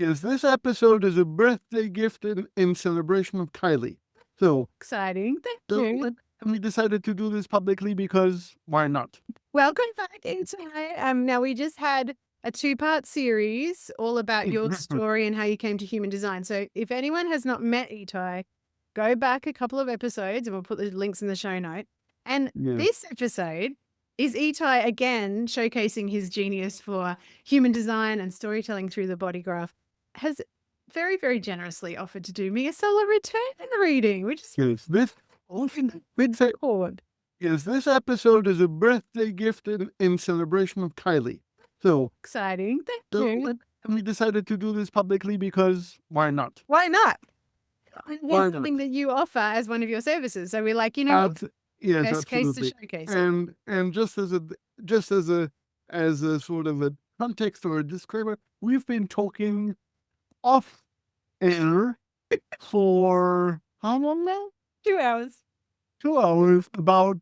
Yes, this episode is a birthday gift in celebration of Kylie. So, Exciting. Thank so you. we decided to do this publicly because why not? Welcome back, Etai. Now we just had a 2-part series all about your story and how you came to human design. So if anyone has not met Etai, go back a couple of episodes and we'll put the links in the show note. And Yeah. this episode is Etai again showcasing his genius for human design and storytelling through the body graph. Has very, very generously offered to do me a solar return reading, which is Yes, this forward. yes, this episode is a birthday gift in celebration of Kylie. So, Exciting. Thank so you. we decided to do this publicly because why not? Why not? Why not? Something that you offer as one of your services. So we're like, Yes, best case to absolutely. showcase it. And just as a sort of a context or a disclaimer, we've been talking off air for how long now? 2 hours. 2 hours about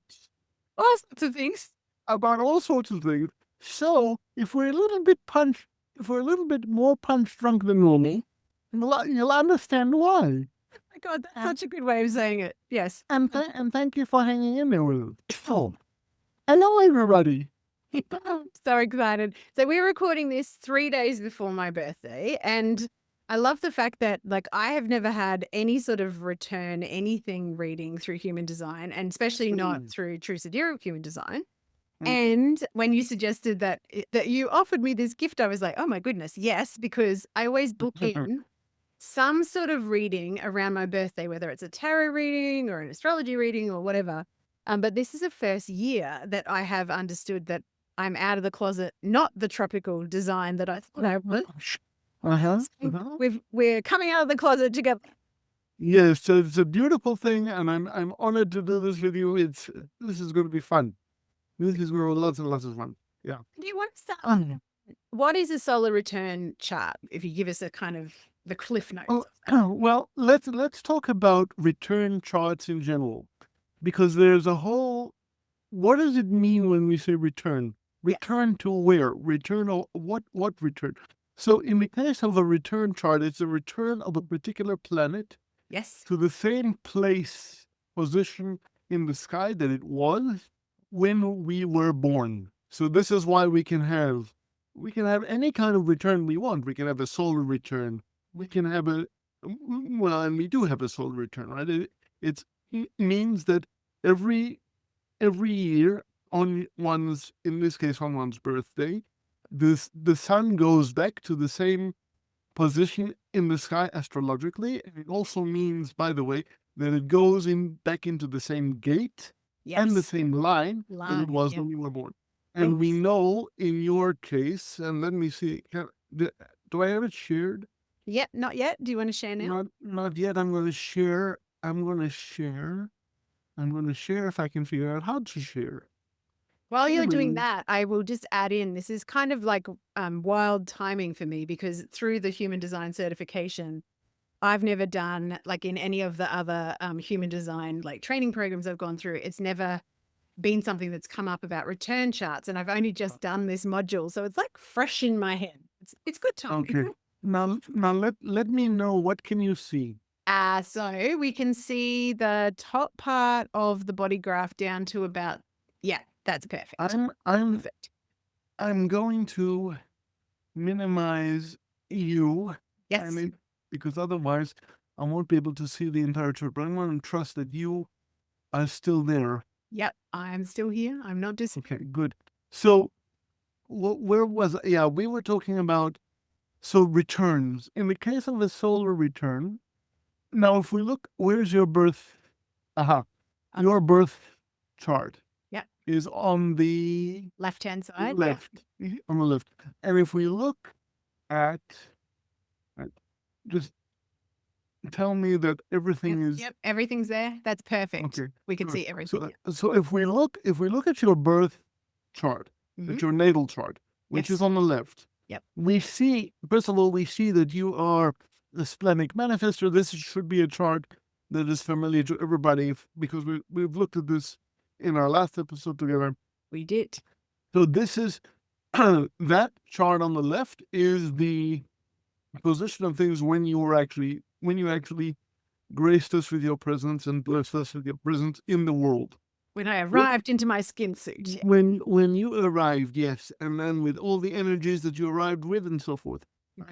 All sorts of things. all sorts of things. So if we're a little bit more punch drunk than normal, you'll understand why. Oh my God, that's such a good way of saying it. Yes. And thank you for hanging in there with us. Oh, hello everybody. So excited. So we're recording this 3 days before my birthday. And I love the fact that I have never had any sort of return anything reading through human design, and especially not through true sidereal human design. And when you suggested that you offered me this gift, I was like, oh my goodness, yes, because I always book in some sort of reading around my birthday, whether it's a tarot reading or an astrology reading or whatever. But this is the first year that I have understood that I'm out of the closet, not the tropical design that I thought I was. We're coming out of the closet together. Yes, so it's a beautiful thing, and I'm honored to do this with you. This is going to be fun. This is going to be lots and lots of fun. Yeah. Do you want to start? What is a solar return chart? If you give us a kind of the cliff notes. Well, let's talk about return charts in general, because there's a whole. What does it mean when we say return? Return to where? Return of what? What return? So in the case of a return chart, it's a return of a particular planet Yes. to the same place, position in the sky that it was when we were born. So this is why we can have any kind of return we want. We can have a solar return. We can have and we do have a solar return, right? It means that every year on in this case on one's birthday, the sun goes back to the same position in the sky astrologically. And it also means, by the way, that it goes back into the same gate and the same line that it was when you were born. And we know in your case, and let me see, do I have it shared? Yep, not yet. Do you want to share now? Not yet. I'm going to share if I can figure out how to share. While you're doing that, I will just add in, this is kind of like wild timing for me, because through the human design certification, I've never done, in any of the other human design training programs I've gone through, it's never been something that's come up about return charts, and I've only just done this module, so it's fresh in my head. It's good timing. Okay. Now let me know, what can you see? So we can see the top part of the body graph down to about, that's perfect. I'm going to minimize you. Yes. Because otherwise I won't be able to see the entire chart. But I want to trust that you are still there. Yep, I'm still here. I'm not just okay. Good. So, where was I? Yeah, we were talking about returns. In the case of a solar return, now if we look, where's your birth? Your birth chart. Is on the left-hand side. Left. On the left. And if we look at, just tell me that everything is. Yep, everything's there. That's perfect. Okay. We can see everything. So if we look at your birth chart, at your natal chart, which is on the left. Yep. We see, first of all, that you are the splenic manifestor. This should be a chart that is familiar to everybody, because we've looked at this in our last episode together. We did. So this is that chart on the left is the position of things when you actually graced us with your presence and blessed us with your presence in the world. When I arrived into my skin suit. Yeah. When you arrived, yes, and then with all the energies that you arrived with and so forth.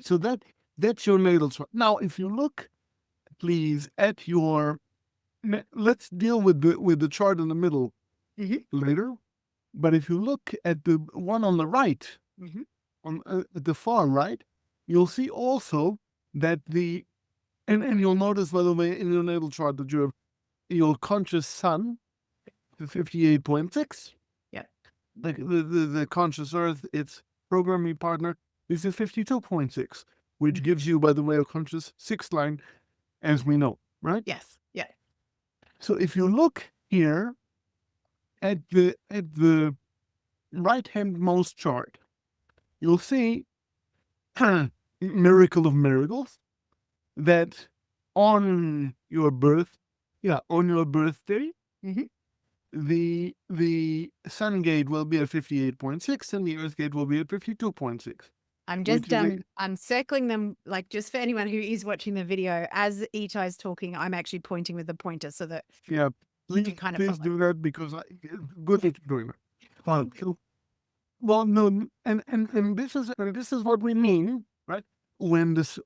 So that's your natal chart. Now, if you look, please, at your, let's deal with the chart in the middle later. But if you look at the one on the right, on at the far right, you'll see also that and you'll notice, by the way, in your natal chart that your conscious sun to 58.6. Yeah. The conscious earth, its programming partner, is a 52.6, which gives you, by the way, a conscious sixth line, as we know, right? Yes. Yeah. So if you look here at the right-handmost chart, you'll see miracle of miracles that on your birthday, the sun gate will be at 58.6 and the earth gate will be at 52.6. I'm just I'm circling them, like, just for anyone who is watching the video. As Etai's talking, I'm actually pointing with the pointer so that please, kind of please do that, because good at doing it. Well, no, and this is what we mean, right? And that's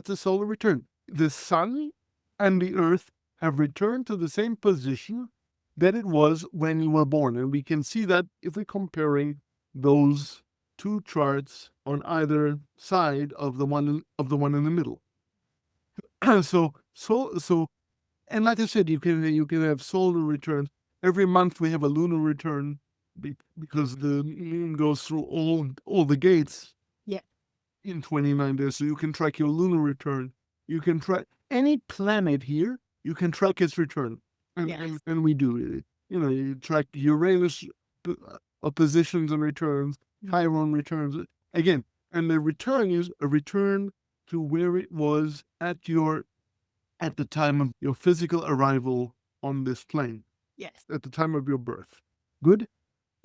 a solar return. The sun and the earth have returned to the same position that it was when you were born, and we can see that if we're comparing those two charts on either side of the one in the middle. So, and like I said, you can have solar returns. Every month we have a lunar return because the moon goes through all the gates. Yeah. In 29 days, so you can track your lunar return. You can track any planet here. You can track its return, and we do. You track Uranus positions and returns, Chiron returns again, and the return is a return to where it was at the time of your physical arrival on this plane. Yes. At the time of your birth. Good.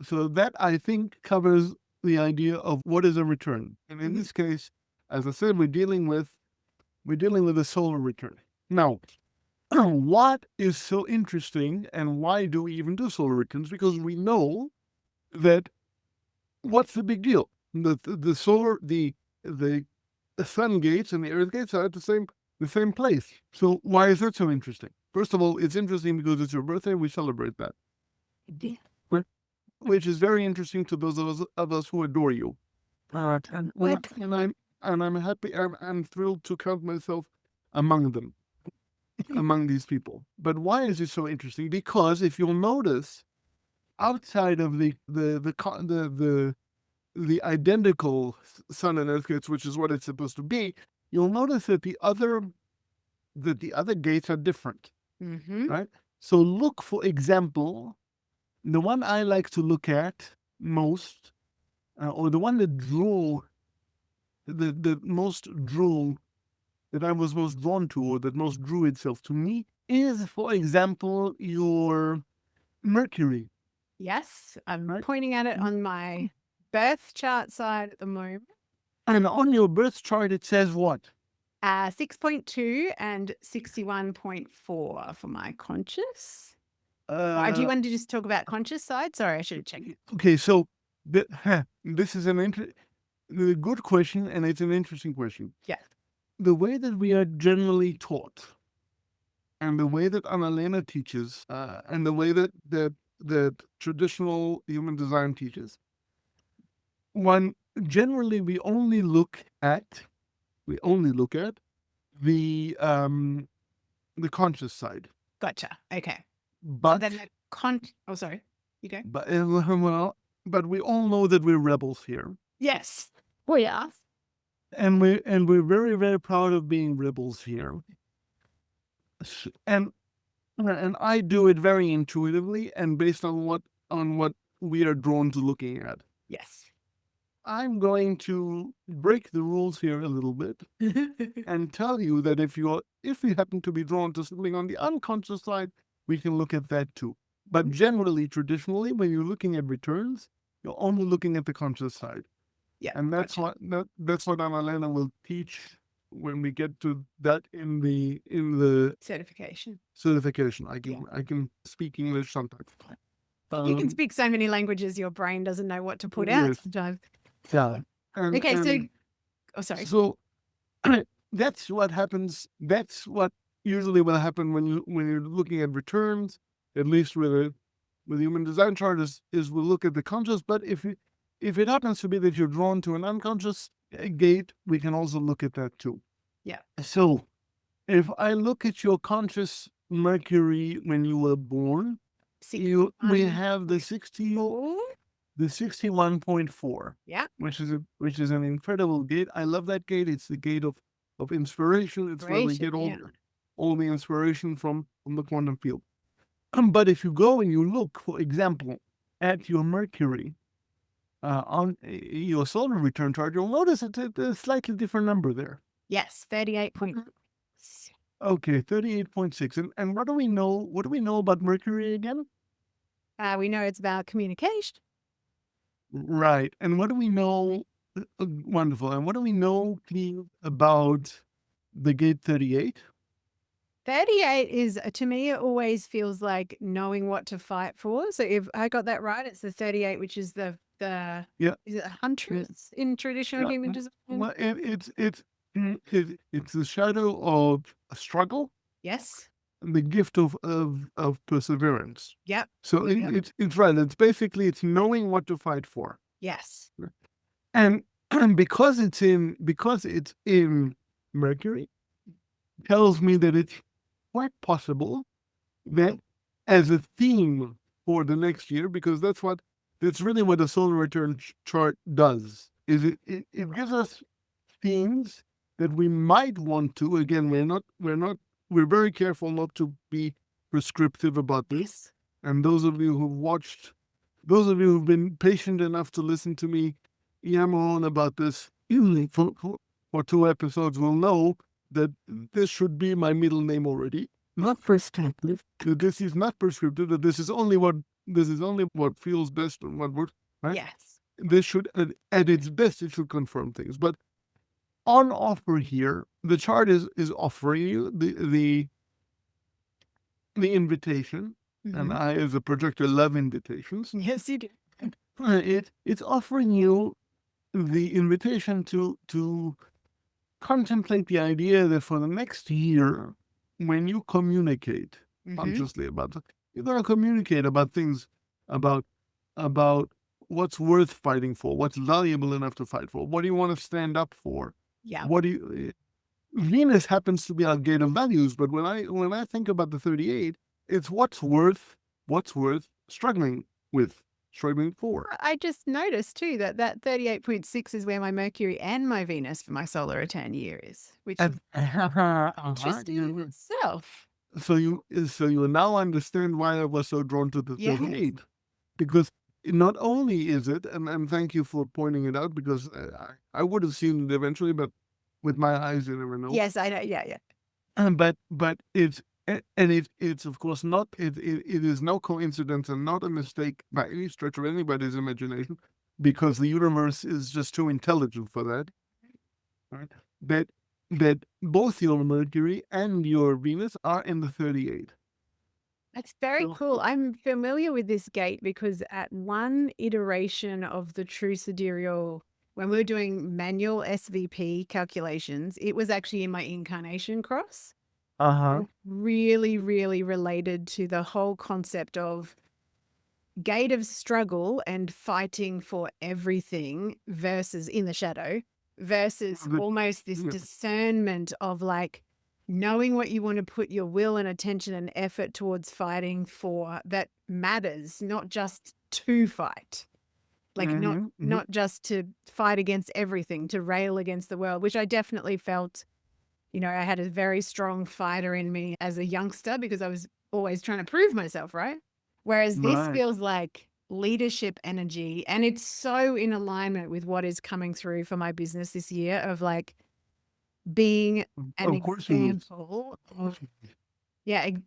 So that, I think, covers the idea of what is a return. And in this case, as I said, we're dealing with a solar return. Now, what is so interesting, and why do we even do solar returns? Because we know that what's the big deal? The sun gates and the earth gates are at the same place. So why is that so interesting? First of all, it's interesting because it's your birthday. We celebrate that. Yeah. Which is very interesting to those of us who adore you. And I'm happy. I'm thrilled to count myself among them, among these people. But why is it so interesting? Because if you'll notice, outside of the identical sun and earth gates, which is what it's supposed to be, you'll notice that the other gates are different. Right? So look, for example, the one I like to look at most, or the one that drew, that I was most drawn to, or that most drew itself to me, is, for example, your Mercury. Yes, I'm pointing at it on my birth chart side at the moment. And on your birth chart, it says what? 6.2 and 61.4 for my conscious. Do you want to just talk about conscious side? Sorry, I should have checked. Okay, so this is a good question, and it's an interesting question. Yeah. The way that we are generally taught, and the way that Annalena teaches, and the way that traditional human design teaches, generally we only look at the conscious side. Gotcha. Okay. But then oh, sorry. You go. But we all know that we're rebels here. Yes. We are. And we're very, very proud of being rebels here. And I do it very intuitively and based on what we are drawn to looking at. Yes. I'm going to break the rules here a little bit and tell you that if you happen to be drawn to something on the unconscious side, we can look at that too. But generally, traditionally, when you're looking at returns, you're only looking at the conscious side. Yeah. And that's Gotcha. that's what Annalena will teach when we get to that in the Certification. certification. Yeah. I can speak English sometimes. You can speak so many languages, your brain doesn't know what to put out Yes. sometimes. Yeah. And, Okay, so and sorry. so that's what happens. That's what usually will happen when you're looking at returns, at least with human design chart is we'll look at the conscious. But if it happens to be that you're drawn to an unconscious gate, we can also look at that too. Yeah. So if I look at your conscious Mercury when you were born, we have the 61.4. Yeah. Which is an incredible gate. I love that gate. It's the gate of inspiration. It's where we get all the inspiration from the quantum field. But if you go and you look, for example, at your Mercury on your solar return chart, you'll notice it's a slightly different number there. Yes, 38 point. Okay, 38.6. And what do we know? What do we know about Mercury again? We know it's about communication. Right. And what do we know? Wonderful. And what do we know, Cleve, about the gate 38? 38 is, to me, it always feels like knowing what to fight for. So if I got that right, it's the 38, which is the Yeah. is it a huntress in traditional Yeah. human design? Well, it's the shadow of a struggle, Yes. and the gift of perseverance. Yep. So it's right. It's basically it's knowing what to fight for. Yes. And because it's in Mercury, tells me that it's quite possible that as a theme for the next year, because that's really what the solar return chart does, is it gives us themes that we might want to. Again, we're very careful not to be prescriptive about this. And those of you who've been patient enough to listen to me yammer on about this for 2 episodes will know that this should be my middle name already. Not prescriptive. This is not prescriptive. That this is only what feels best and what works. Right? Yes. This should, at its best, it should confirm things. But on offer here, the chart is offering you the invitation, and I, as a projector, love invitations. Yes, you do. It's offering you the invitation to contemplate the idea that for the next year, when you communicate consciously about it, you're going to communicate about things, about what's worth fighting for, what's valuable enough to fight for, what do you want to stand up for. Yeah. What do you? Venus happens to be our gate of values, but when I think about the 38, it's what's worth struggling with, struggling for. I just noticed too that 38.6 is where my Mercury and my Venus for my solar return year is, which is interesting in itself. So you now understand why I was so drawn to the 38, because not only is it, and thank you for pointing it out, because I would have seen it eventually, but with my eyes you never know. Yes, I know. Yeah. But it's of course not. It is no coincidence and not a mistake by any stretch of anybody's imagination, because the universe is just too intelligent for that. Right? That both your Mercury and your Venus are in the 38. That's very cool. I'm familiar with this gate because at one iteration of the true sidereal, when we were doing manual SVP calculations, it was actually in my incarnation cross. Really, really related to the whole concept of gate of struggle and fighting for everything versus in the shadow versus almost this discernment of like knowing what you want to put your will and attention and effort towards fighting for that matters, not just to fight. Like not just to fight against everything, to rail against the world, which I definitely felt, I had a very strong fighter in me as a youngster because I was always trying to prove myself, right? Whereas this feels like leadership energy, and it's so in alignment with what is coming through for my business this year of like being an example.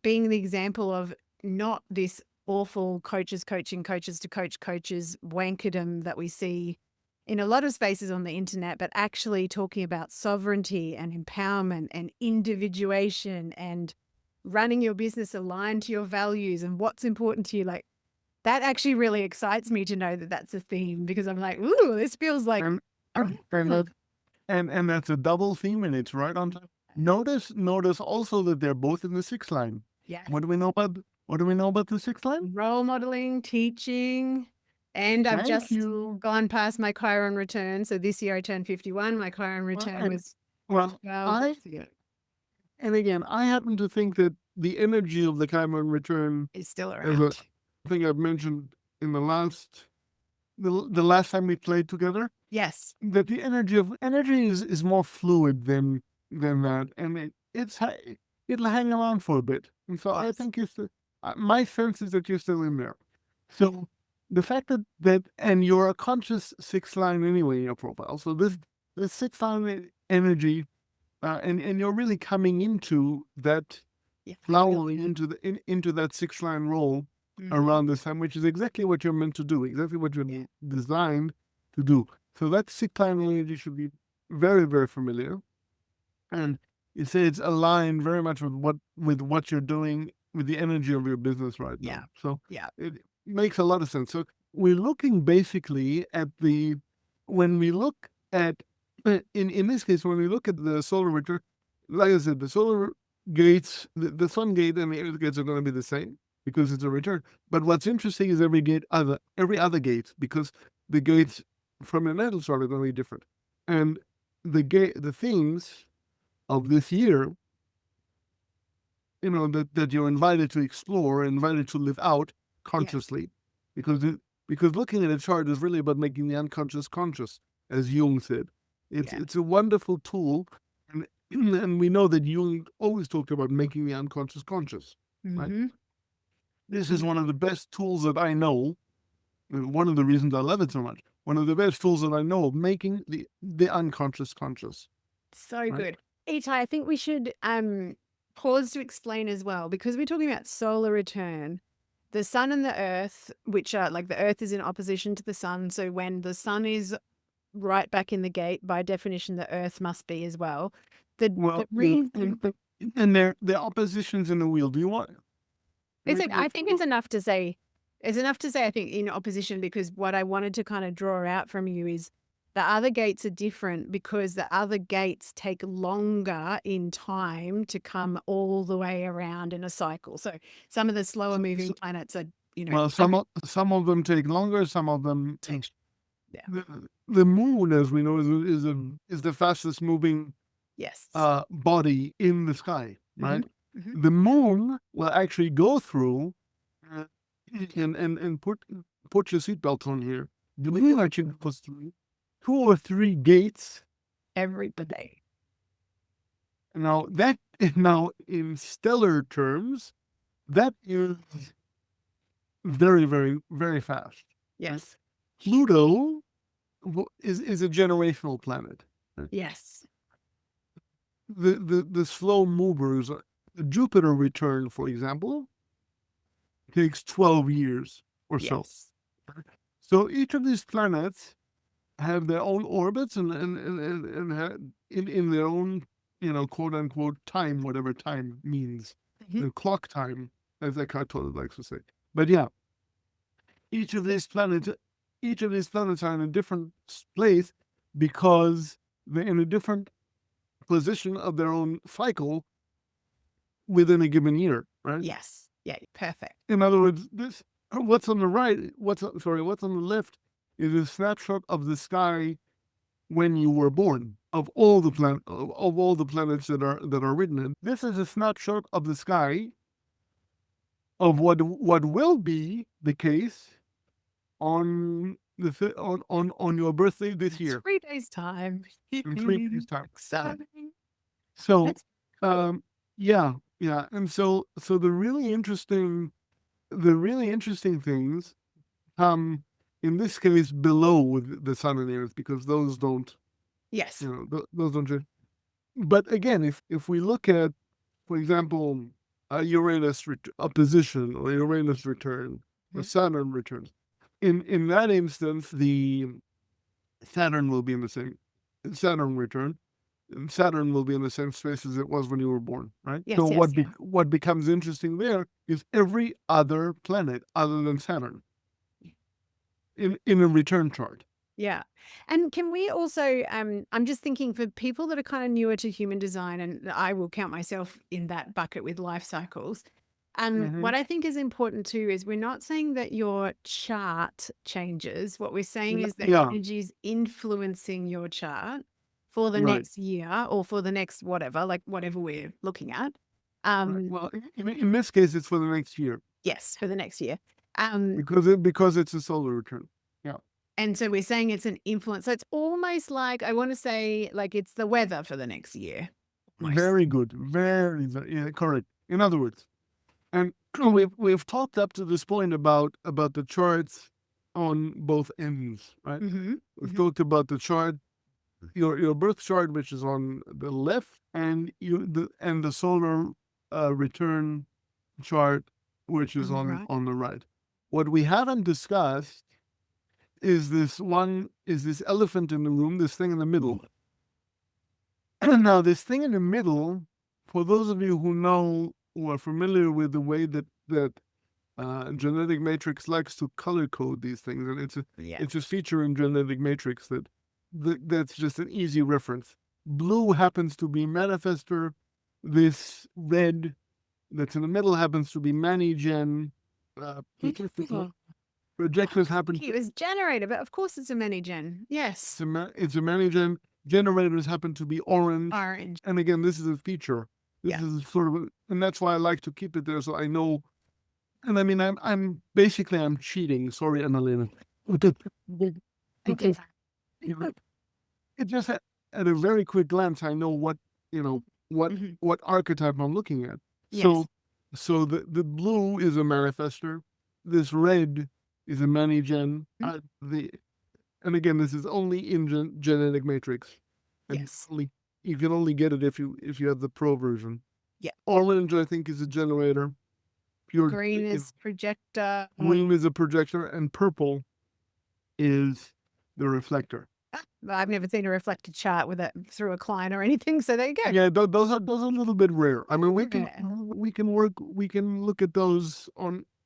Being the example of not this awful coaches coaching coaches to coaches wankerdom that we see in a lot of spaces on the internet, but actually talking about sovereignty and empowerment and individuation and running your business aligned to your values and what's important to you, like that actually really excites me to know that that's a theme, because I'm like, ooh, this feels like And and that's a double theme, and it's right on time. Notice also that they're both in the sixth line. yeah, What do we know about the sixth line? role modeling, teaching. And I've Thank just you. gone past my Chiron return. So this year I turned 51. My Chiron Well, return and, was well, 12. Yeah, and again, I happen to think that the energy of the Chiron return, it's still as around. I think I've mentioned in the last time we played together, Yes. that the energy is more fluid than that, and it'll hang around for a bit. And so I Yes. think my sense is that you're still in there. So the fact that and you're a conscious sixth line anyway in your profile. So this sixth line energy, and you're really coming into that, Yeah. flowering into that sixth line role around this time, which is exactly what you're meant to do, exactly what you're designed to do. So that sixth line energy should be very, very familiar. And you say it's aligned very much with what you're doing, with the energy of your business right now. Yeah. So Yeah. it makes a lot of sense. So we're looking basically at when we look at, in this case, when we look at the solar return, like I said, the solar gates, the sun gate and the earth gates are going to be the same because it's a return. But what's interesting is every other gate, because the gates from the natal chart are going to be different. And the themes of this year, that you're invited to explore, invited to live out consciously, because looking at a chart is really about making the unconscious conscious, as Jung said. It's a wonderful tool, and and we know that Jung always talked about making the unconscious conscious. Right? This is one of the best tools that I know. One of the reasons I love it so much. One of the best tools that I know of making the unconscious conscious. So Right. good. Etai, I think we should pause to explain as well, because we're talking about solar return, the sun and the earth, which are like the earth is in opposition to the sun. So when the sun is right back in the gate, by definition, the earth must be as well. And they're oppositions in the wheel. Do you want? I think it's enough to say, I think, in opposition, because what I wanted to kind of draw out from you is the other gates are different, because the other gates take longer in time to come all the way around in a cycle. So some of the slower moving planets are, Well, some of them take longer. Some of them take. Yeah. The moon, as we know, is the fastest moving Yes. body in the sky. Right. Mm-hmm. The moon will actually go through, and put your seatbelt on here. The moon actually goes through 2 or 3 gates every day. Now in stellar terms, that is very, very, very fast. Yes. Pluto is a generational planet. Yes. The slow movers, Jupiter return, for example, takes 12 years or so. Yes. So each of these planets have their own orbits and in their own, quote unquote time, whatever time means, the clock time, as Eckhart Tolle likes to say. But yeah, each of these planets are in a different place because they're in a different position of their own cycle within a given year, right? Yes. Yeah. Perfect. In other words, what's on the right, what's on the left is a snapshot of the sky when you were born, of all the planets that are written in. This is a snapshot of the sky of what will be the case on your birthday this year. 3 days time. In 3 days time. Exciting. So, yeah. And so the really interesting things come in this case below the sun and the earth, because those don't. Yes. Those don't change. But again, if we look at, for example, a Uranus opposition or Uranus return, or Saturn returns, in that instance, the Saturn will be in the same Saturn return. And Saturn will be in the same space as it was when you were born, right? Yes, So yes, yeah. what becomes interesting there is every other planet other than Saturn in a return chart. Yeah. And can we also, I'm just thinking for people that are kind of newer to human design, and I will count myself in that bucket with life cycles. What I think is important too is we're not saying that your chart changes. What we're saying is that Yeah, energy is influencing your chart for the right. next year or for the next whatever, like whatever we're looking at. Right. Well, in this case, it's for the next year Yes, for the next year. because it's a solar return. Yeah, And so we're saying it's an influence. So it's almost like, I want to say, like it's the weather for the next year. Almost. very good, yeah, correct. In other words, and we've talked up to this point about the charts on both ends, right? We've talked about the chart, your birth chart, which is on the left, and the solar return chart, which is On the right. on the right. What we haven't discussed is this elephant in the room, this thing in the middle. Now, this thing in the middle, for those of you who are familiar with the way that genetic matrix likes to color code these things, and it's a feature in genetic matrix that's just an easy reference. Blue happens to be manifestor. This red that's in the middle happens to be many-gen. Projectors happen. It was generator, but of course it's a many-gen. Yes. It's a many-gen. Generators happen to be orange. Orange. And again, this is a feature. This is sort of, and that's why I like to keep it there so I know. And I mean, I'm basically cheating. Sorry, Annalena. It just at a very quick glance, I know what what archetype I'm looking at. Yes. So the blue is a manifestor. This red is a many-gen. And again, this is only in genetic matrix. And Yes. you can only get it if you have the pro version. Yeah. Orange, I think, is a generator. Green is projector. Green is a projector, and purple is the reflector. I've never seen a reflected chart with it through a client or anything. So there you go. Yeah, those are a little bit rare. I mean, we can look at those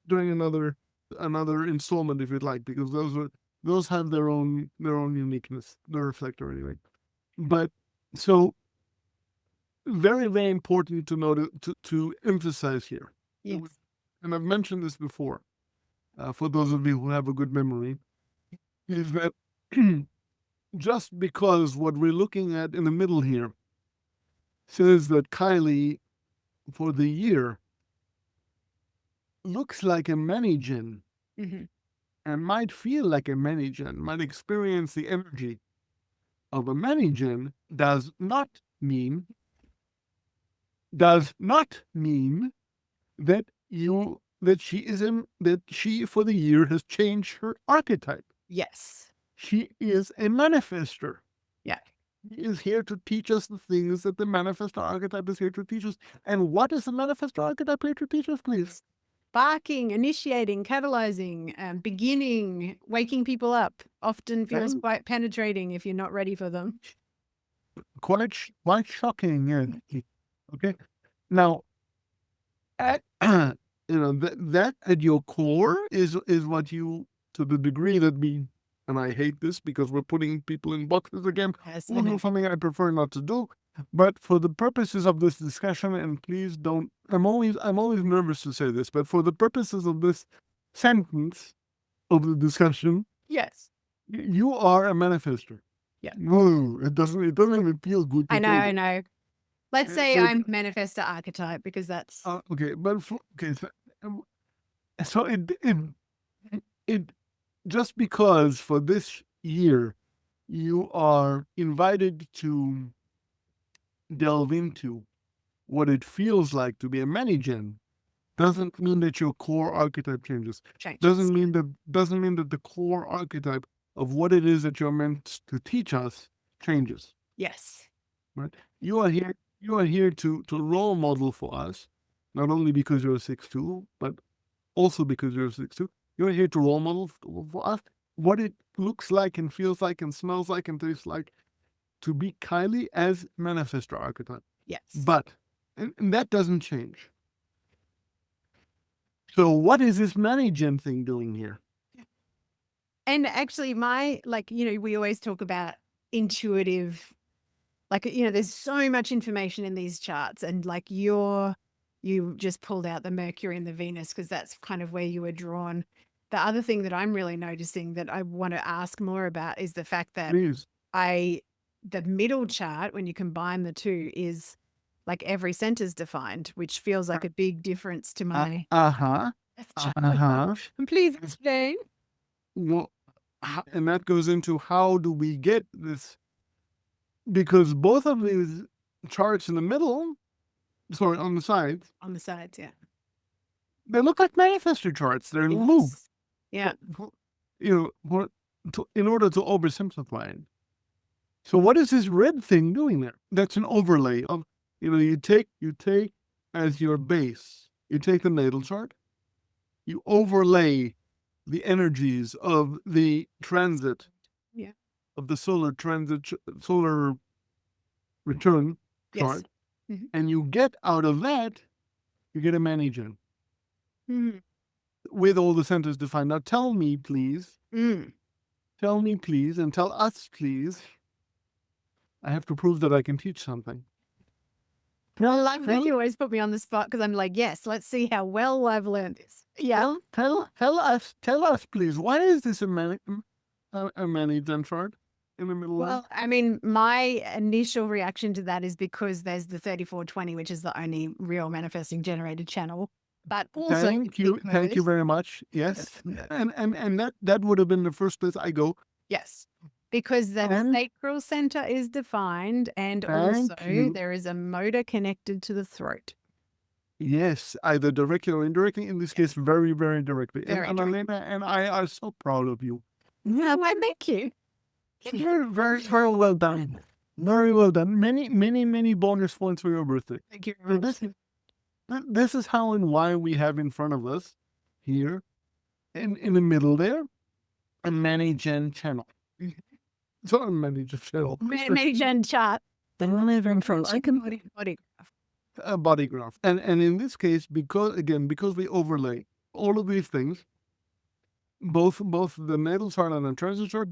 during another installment if you'd like, because those have their own uniqueness, the reflector anyway. But so very, very important to note to emphasize here. Yes. And I've mentioned this before, for those of you who have a good memory, is that just because what we're looking at in the middle here says that Kylie for the year looks like a many-gen and might feel like a many-gen, might experience the energy of a many-gen, does not mean that she for the year has changed her archetype. Yes. She is a manifester. Yeah. She is here to teach us the things that the manifestor archetype is here to teach us. And what is the manifestor archetype here to teach us, please? Sparking, initiating, catalyzing, beginning, waking people up. Often feels quite penetrating if you're not ready for them. Quite shocking. Yeah. Okay. Now, that at your core is what you, to the degree that we, and I hate this because we're putting people in boxes again. Yes, Something I prefer not to do. But for the purposes of this discussion, and please don't, I'm always nervous to say this, but for the purposes of this sentence of the discussion, yes, you are a manifester. Yeah. No, it doesn't even feel good. I know. Let's say I'm manifestor archetype because that's okay. But so it just because for this year you are invited to delve into what it feels like to be a many-gen doesn't mean that your core archetype changes. Doesn't mean that the core archetype of what it is that you're meant to teach us changes. Yes. Right? You are here to role model for us, not only because you're a 6'2", but also because you're a 6'2". You're here to role model for us what it looks like and feels like and smells like and tastes like to be Kylie as manifestor archetype. Yes. But, and that doesn't change. So what is this management thing doing here? And actually we always talk about intuitive, there's so much information in these charts, and you just pulled out the Mercury and the Venus because that's kind of where you were drawn. The other thing that I'm really noticing that I want to ask more about is the fact that Please. the middle chart, when you combine the two, is like every center's defined, which feels like a big difference to my Uh-huh. chart. Uh-huh. Please explain. Well, and that goes into how do we get this? Because both of these charts in the middle, sorry, on the sides, On the sides, yeah. they look like manifestor charts. They're looped. Yeah. In order to oversimplify it. So what is this red thing doing there? That's an overlay of, you take as your base, you take the natal chart, you overlay the energies of the transit, of the solar transit, solar return chart, and you get out of that, you get a management with all the centers defined. Now tell me, please, and tell us, please. I have to prove that I can teach something. You always put me on the spot because I'm like, yes, let's see how well I've learned this. Yeah. Tell us, please. Why is this a management chart in the middle? Well, I mean, my initial reaction to that is because there's the 3420, which is the only real manifesting generated channel. But also, thank you very much. Yes, and that would have been the first place I go. Yes, because the sacral center is defined, and also there is a motor connected to the throat. Yes, either directly or indirectly. In this case, very, very directly. And Elena and I are so proud of you. Yeah, why thank you. Very, very, very well done. Very well done. Many bonus points for your birthday. Thank you very much. This is how and why we have in front of us here, in the middle there, a management channel. So a management channel. Management chart. The living from like a body graph. A body graph. And in this case, because we overlay all of these things, both the natal chart and the transit chart,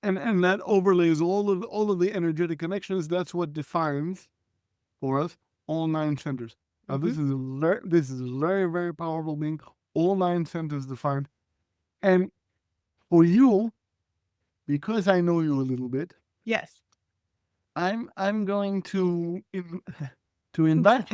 and that overlays all of the energetic connections. That's what defines for us all 9 centers. Now this is very, very powerful being. All 9 centers defined. And for you, because I know you a little bit, yes, I'm going to invite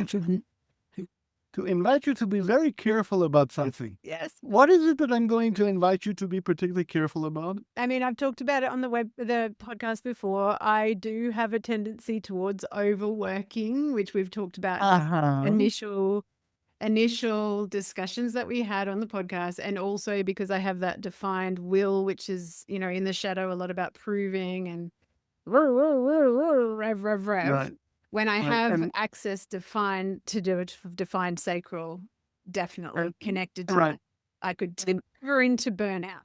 you to be very careful about something. Yes. What is it that I'm going to invite you to be particularly careful about? I mean, I've talked about it on the podcast before. I do have a tendency towards overworking, which we've talked about initial discussions that we had on the podcast, and also because I have that defined will, which is, in the shadow, a lot about proving and rev. Right. When I have access defined to do it, defined sacral, definitely connected to that, I could deliver into burnout.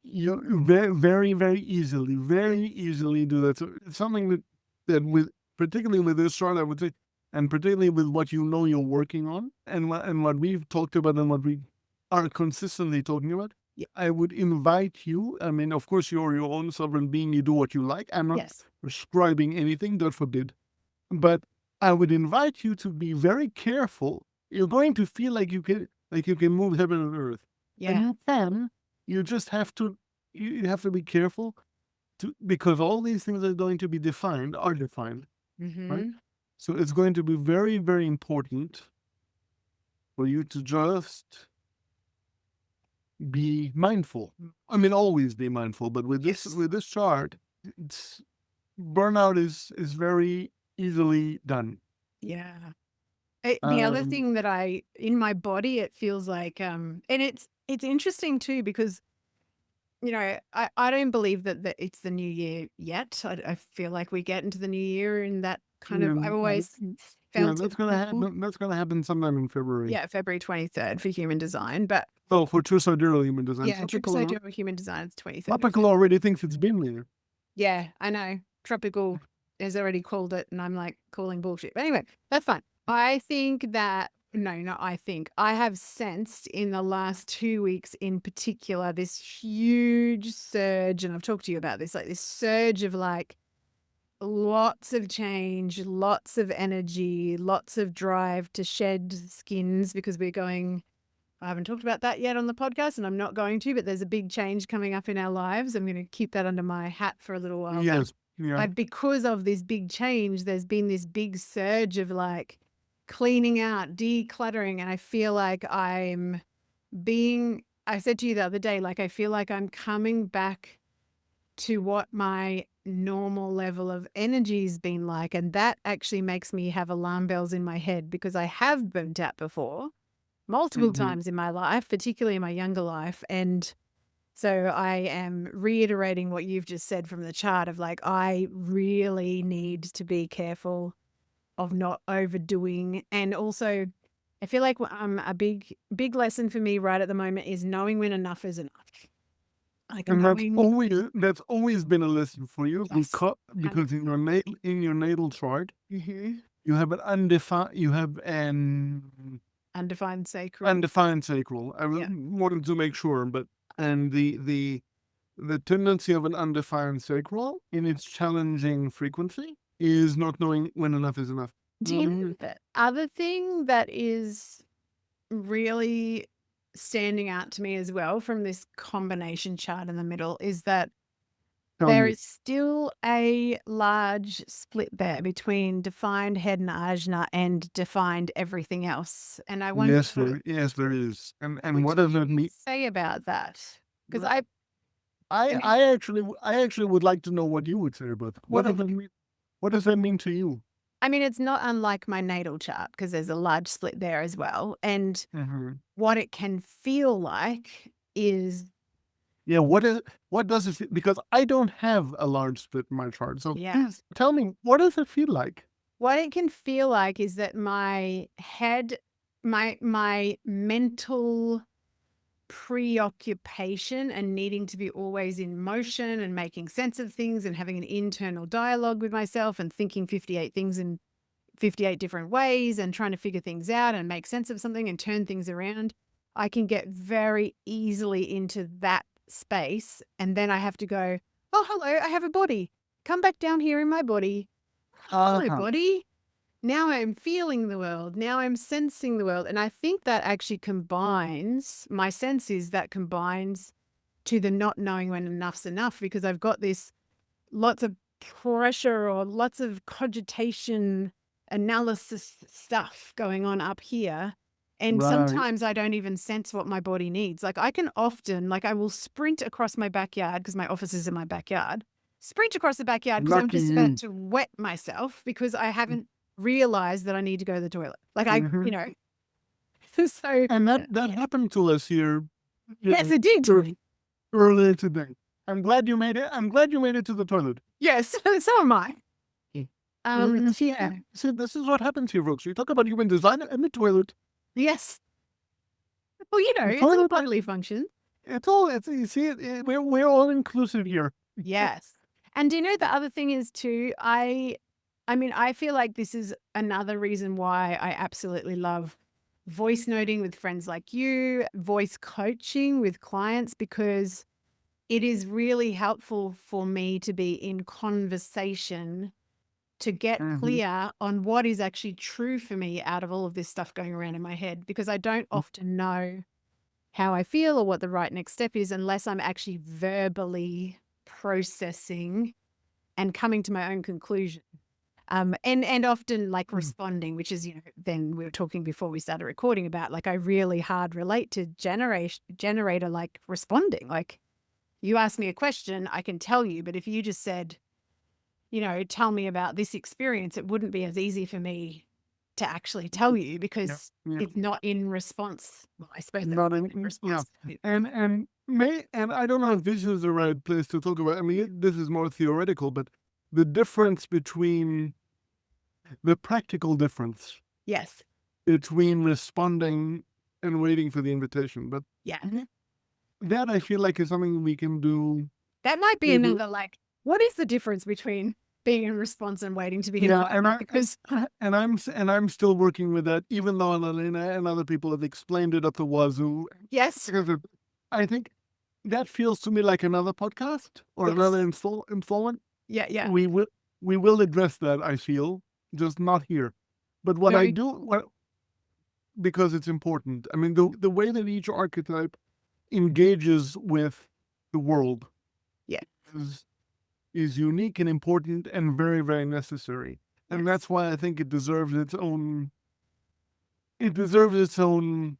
You very, very easily do that. So it's something that with, particularly with this chart, I would say, and particularly with what you're working on, and what we've talked about, and what we are consistently talking about, I would invite you. I mean, of course, you're your own sovereign being. You do what you like. I'm not prescribing anything, God forbid. But I would invite you to be very careful. You're going to feel like you can move heaven and earth. Yeah. And you can. You just have to. You have to be careful, because all these things are going to be defined. Right? So it's going to be very, very important for you to just be mindful. I mean, always be mindful. But with this chart, burnout is very easily done. Yeah. The other thing that in my body, it feels like, and it's interesting too, because I don't believe that it's the new year yet. I feel like we get into the new year in that kind of, I've always felt that's it. gonna happen. That's gonna happen sometime in February. Yeah, February 23rd for human design. But Oh, for true sidereal human design. yeah, Tropical Human Design is 23rd. Tropical already thinks it's been there. Yeah, I know. Tropical has already called it, and I'm like calling bullshit. But anyway, that's fine. I think that, no, not I think. I have sensed in the last 2 weeks in particular this huge surge, and I've talked to you about this, like this surge of like lots of change, lots of energy, lots of drive to shed skins because we're going. I haven't talked about that yet on the podcast, and I'm not going to, but there's a big change coming up in our lives. I'm going to keep that under my hat for a little while. Yes. Yeah. But because of this big change, there's been this big surge of like cleaning out, decluttering. And I feel like I said to you the other day, like, I feel like I'm coming back to what my normal level of energy's been like. And that actually makes me have alarm bells in my head because I have burnt out before. Multiple times in my life, particularly in my younger life. And so I am reiterating what you've just said from the chart of like, I really need to be careful of not overdoing. And also, I feel like a big lesson for me right at the moment is knowing when enough is enough. Like And that's always been a lesson for you. Yes. Because in your natal chart, you have an undefined sacral. Undefined sacral. I wanted to make sure, but the tendency of an undefined sacral in its challenging frequency is not knowing when enough is enough. Do you know the other thing that is really standing out to me as well from this combination chart in the middle is that there is still a large split there between defined head and ajna and defined everything else. And I wonder Yes, there is. And what does that mean? Say about that? Because I actually would like to know what you would say about that. What does that mean to you? I mean, it's not unlike my natal chart because there's a large split there as well. And what it can feel like is... Yeah, what does it feel? Because I don't have a large split in my chart. So please tell me, what does it feel like? What it can feel like is that my head, my mental preoccupation and needing to be always in motion and making sense of things and having an internal dialogue with myself and thinking 58 things in 58 different ways and trying to figure things out and make sense of something and turn things around. I can get very easily into that space. And then I have to go, oh, hello, I have a body. Come back down here in my body. Hello, body. Now I'm feeling the world. Now I'm sensing the world. And I think that actually combines, my sense is that combines to the not knowing when enough's enough, because I've got this lots of pressure or lots of cogitation analysis stuff going on up here. And sometimes I don't even sense what my body needs. Like I can often, like I will sprint across my backyard because my office is in my backyard, sprint across the backyard because I'm just about to wet myself because I haven't realized that I need to go to the toilet. Like I, so. And that happened to us here. Yes, it did. Earlier today. I'm glad you made it. I'm glad you made it to the toilet. Yes, so am I. See, this is what happens here, folks. You talk about human design and the toilet. Yes. Well, it's all bodily function. You see it. We're all inclusive here. Yes. And do you know the other thing is too, I mean, I feel like this is another reason why I absolutely love voice noting with friends like you, voice coaching with clients, because it is really helpful for me to be in conversation to get clear on what is actually true for me out of all of this stuff going around in my head, because I don't often know how I feel or what the right next step is unless I'm actually verbally processing and coming to my own conclusion. And often like responding, which is, then we were talking before we started recording about, like, I really hard relate to generator, like responding. Like you ask me a question, I can tell you, but if you just said, tell me about this experience, it wouldn't be as easy for me to actually tell you because it's not in response. Well, I suppose not in response. And And I don't know if this is the right place to talk about. I mean, this is more theoretical, but the difference between the practical difference Yes. between responding and waiting for the invitation. But Yeah. that I feel like is something we can do. That might be maybe- another, like, what is the difference between being in response and waiting to be Yeah, invited? Because and I'm still working with that, even though Elena and other people have explained it up the wazoo. yes, Because I think that feels to me like another podcast or Yes. another installment. yeah. We will address that. I feel just not here. But what I Very- do, because it's important. I mean, the way that each archetype engages with the world, Yeah. is unique and important and very, very necessary. And Yes. that's why I think it deserves its own. It deserves its own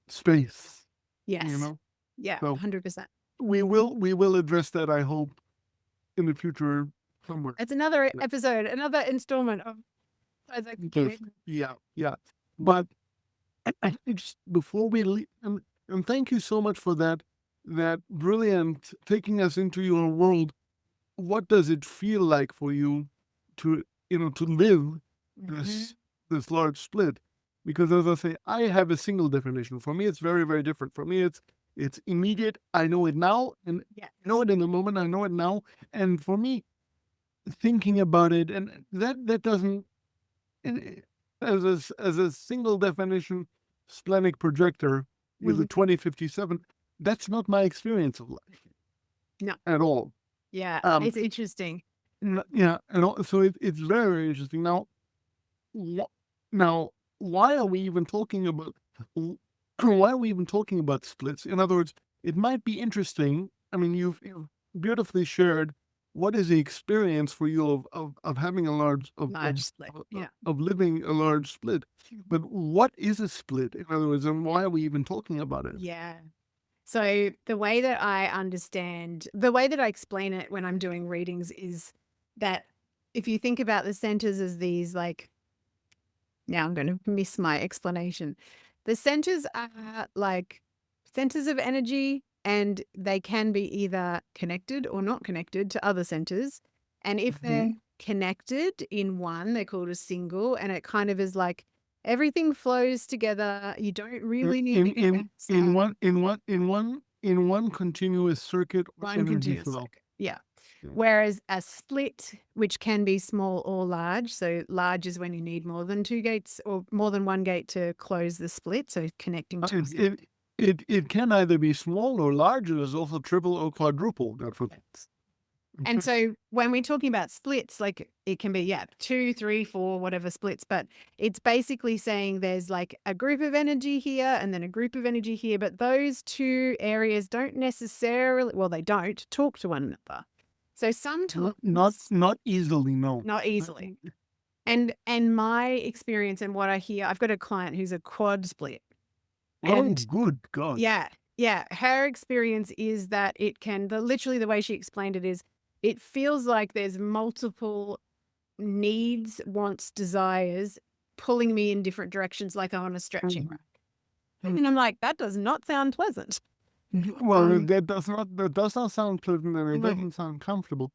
space. Yes. You know, Yeah. So- 100%. we will address that. I hope in the future somewhere. It's another episode, another installment of. Yeah. But I think just before we leave, and thank you so much for that brilliant taking us into your world. What does it feel like for you to live this large split? Because as I say, I have a single definition. For me, it's very, very different. For me, it's immediate. I know it now, and Yeah. I know it in the moment. I know it now, and for me, thinking about it, and that doesn't, as a single definition, splenic projector with a 2057. That's not my experience of life. No. At all. Yeah. It's interesting. Yeah, and so it's very, very interesting. Now, why are we even talking about splits? In other words, it might be interesting. I mean, you've beautifully shared what is the experience for you of having a large split. Yeah. of living a large split. But what is a split? In other words, and why are we even talking about it? Yeah. So the way that I understand, the way that I explain it when I'm doing readings is that if you think about the centers as these, like, now I'm going to miss my explanation. The centers are like centers of energy, and they can be either connected or not connected to other centers. And if they're connected in one, they're called a single, and it kind of is like everything flows together. You don't really need in one continuous circuit or one energy continuous flow. circuit. Yeah. Yeah. Whereas a split, which can be small or large, so large is when you need more than two gates or more than one gate to close the split, so connecting to a single. It can either be small or large. There's also triple or quadruple. God forbid. And so when we're talking about splits, like it can be, 2, 3, 4, whatever splits, but it's basically saying there's like a group of energy here and then a group of energy here, but those two areas don't necessarily, well, they don't talk to one another. So sometimes Not easily, no. not easily. And my experience and what I hear, I've got a client who's a quad split. And good God. yeah. Her experience is that it can, literally the way she explained it is, it feels like there's multiple needs, wants, desires pulling me in different directions, like I'm on a stretching rack. And I'm like, that does not sound pleasant. Well, that does not sound pleasant, and it doesn't sound comfortable.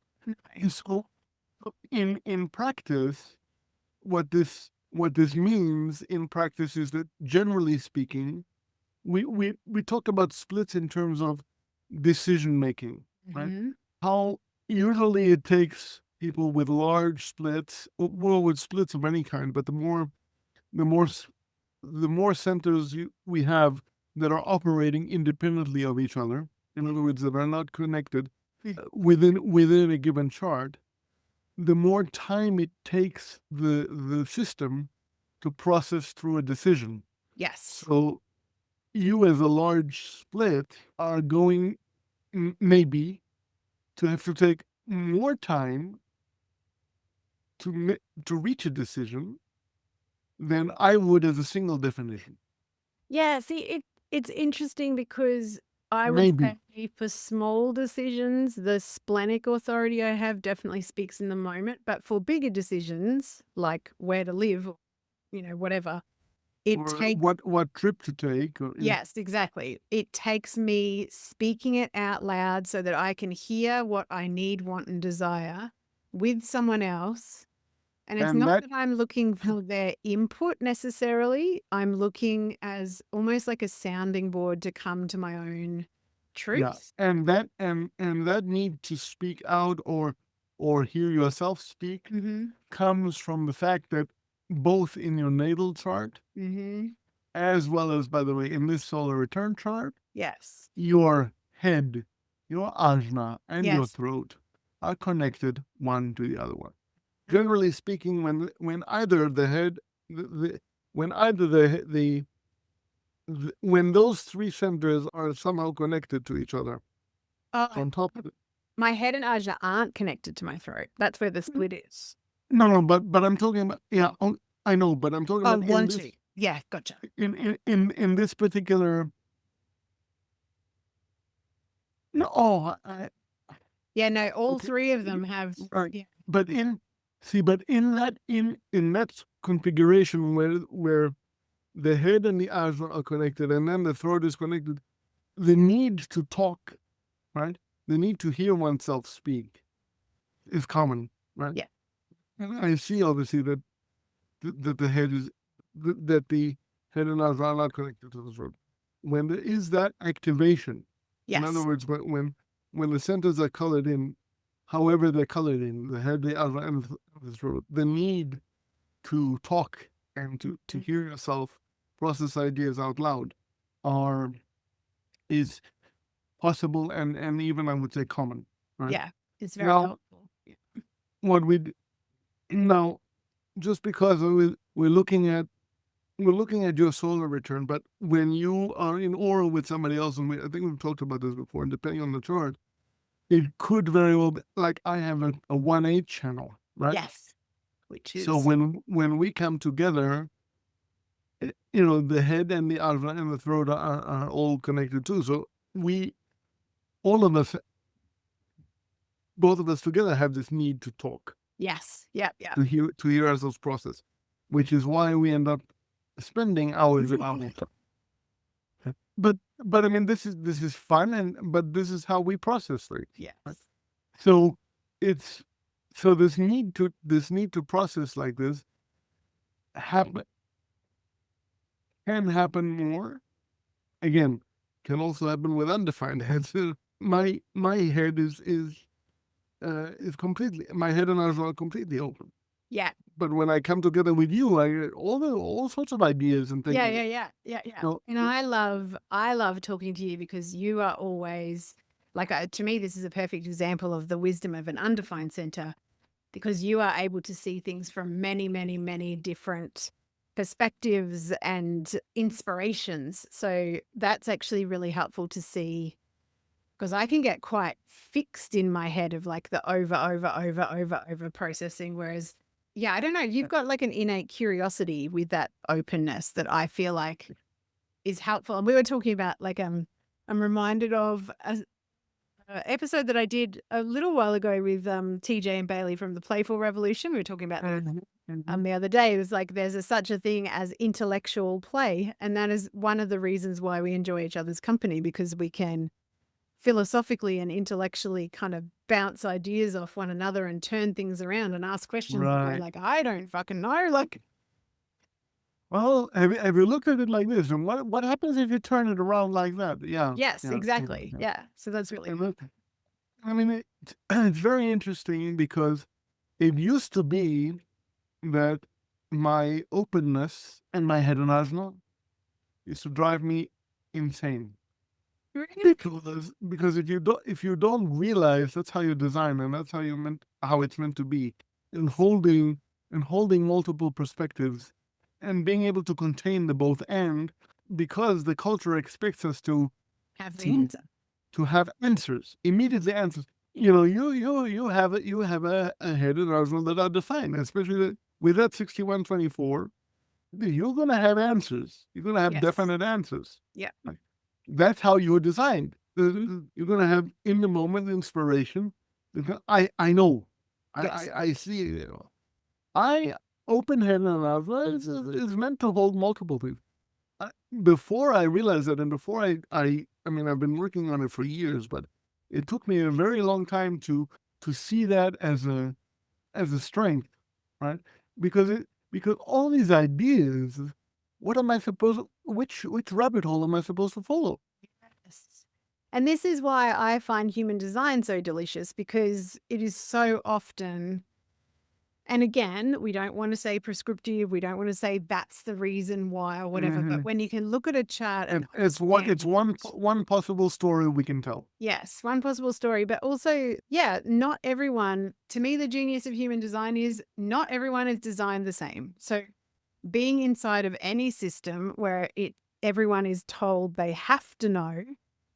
So, in practice, what this means in practice is that, generally speaking, we talk about splits in terms of decision making, right? How usually it takes people with large splits, or with splits of any kind, but the more centers we have that are operating independently of each other, in other words, that are not connected within a given chart, the more time it takes the system to process through a decision. Yes. So you, as a large split, are going maybe to have to take more time to reach a decision than I would as a single definition. Yeah, see, it's interesting because I would Maybe. say for small decisions, the splenic authority I have definitely speaks in the moment. But for bigger decisions, like where to live, or, whatever, It or takes what trip to take. Or, Yes, exactly. It takes me speaking it out loud so that I can hear what I need, want, and desire with someone else. And it's and not that that I'm looking for their input necessarily. I'm looking as almost like a sounding board to come to my own yeah, truth. and that need to speak out or hear yourself speak Mm-hmm. comes from the fact that both in your natal chart, Mm-hmm. as well as, by the way, in this solar return chart, Yes. your head, your ajna, and your Yes. throat are connected one to the other one. Generally speaking, when either the head, when either when those three centers are somehow connected to each other, Oh, on top of it. my head and ajna aren't connected to my throat. That's where the split is. No, but I'm talking about, yeah, I know, but I'm talking Oh, about in one, this two. Yeah, gotcha. in this particular. No, Yeah, no, all okay, three of them have. right. Yeah. But in that configuration where the head and the ajna are connected, and then the throat is connected, the need to talk, right? The need to hear oneself speak is common, right? Yeah. And I see obviously that the head is that the head and eyes are not connected to the throat. When there is that activation, in other Yes. words, when the centers are colored in, however they're colored in, the head, the eyes, and the throat, the need to talk and to hear yourself process ideas out loud are is possible and even I would say common, right? Yeah. It's very Now, helpful. what we now just because we're looking at your solar return, but when you are in aura with somebody else, and I think we've talked about this before, and depending on the chart, it could very well be like I have a 1/8 channel, right? Yes. Which So is, when we come together, the head and the ajna and the throat are all connected too. So we, all of us, both of us together have this need to talk, yes. Yep. Yep. to hear ourselves process, which is why we end up spending hours about it. But I mean, this is fun, but this is how we process things. Yes. So it's so this need to process like this happen can happen more. Again, can also happen with undefined heads. My head is completely, my head and eyes are completely open. Yeah. But when I come together with you, I get all sorts of ideas and things. Yeah. No, And I love talking to you because you are always like, to me, this is a perfect example of the wisdom of an undefined center, because you are able to see things from many, many, many different perspectives and inspirations. So that's actually really helpful to see, because I can get quite fixed in my head of like the over processing. Whereas, yeah, I don't know, you've got like an innate curiosity with that openness that I feel like is helpful. And we were talking about like, I'm reminded of a episode that I did a little while ago with TJ and Bailey from the Playful Revolution. We were talking about the other day. It was like there's such a thing as intellectual play, and that is one of the reasons why we enjoy each other's company, because we can philosophically and intellectually kind of bounce ideas off one another and turn things around and ask questions. right. Like, I don't fucking know. Like, Well, have you looked at it like this? And what happens if you turn it around like that? Yeah. yes, Yeah. exactly. Yeah. Yeah. So that's really, And look, I mean, it's very interesting because it used to be that my openness and my head and asthma used to drive me insane. Because if you don't realize that's how you design and that's how it's meant to be, and holding multiple perspectives and being able to contain the both, and because the culture expects us to have the answer. have answers, immediately answers. You have a head and asthma that are defined, especially with that 6124. You're gonna have answers. You're gonna have Yes. definite answers. Yeah. That's how you're designed. You're gonna have in the moment inspiration. I know. Yes. I see. I open-handed enough is meant to hold multiple things. Before I realized that, and before I mean, I've been working on it for years, but it took me a very long time to see that as a strength, right? Because all these ideas, what am I supposed? Which rabbit hole am I supposed to follow? Yes. And this is why I find human design so delicious, because it is so often, and again, we don't want to say prescriptive, we don't want to say that's the reason why or whatever, but when you can look at a chart and And it's one possible story we can tell. yes, one possible story, but also, yeah, not everyone, to me, the genius of human design is not everyone is designed the same. So being inside of any system where everyone is told they have to know,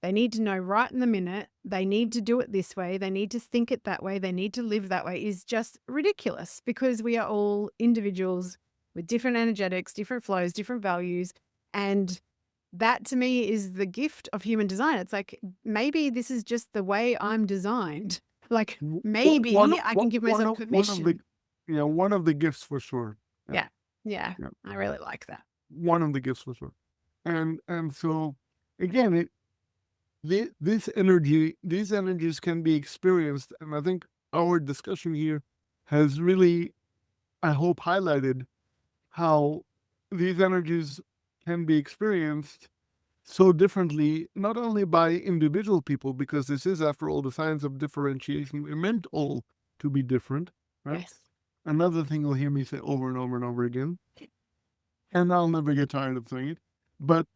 they need to know right in the minute, they need to do it this way, they need to think it that way, they need to live that way, is just ridiculous, because we are all individuals with different energetics, different flows, different values. And that to me is the gift of human design. It's like, maybe this is just the way I'm designed. Like, maybe I can give myself permission. One of the gifts for sure. Yeah. I really like that. One of the gifts for sure. And so again, these energies can be experienced, and I think our discussion here has really, I hope, highlighted how these energies can be experienced so differently, not only by individual people, because this is, after all, the science of differentiation. We're meant all to be different, right? Yes. Another thing you'll hear me say over and over and over again, and I'll never get tired of saying it, but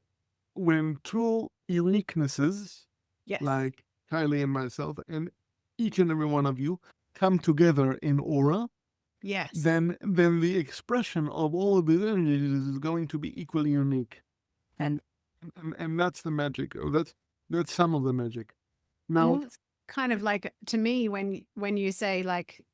when two uniquenesses, Yes. like Kylie and myself, and each and every one of you, come together in aura, Yes. then the expression of all of these energies is going to be equally unique. And that's the magic. Or that's some of the magic. Now, it's kind of like, to me, when you say, like,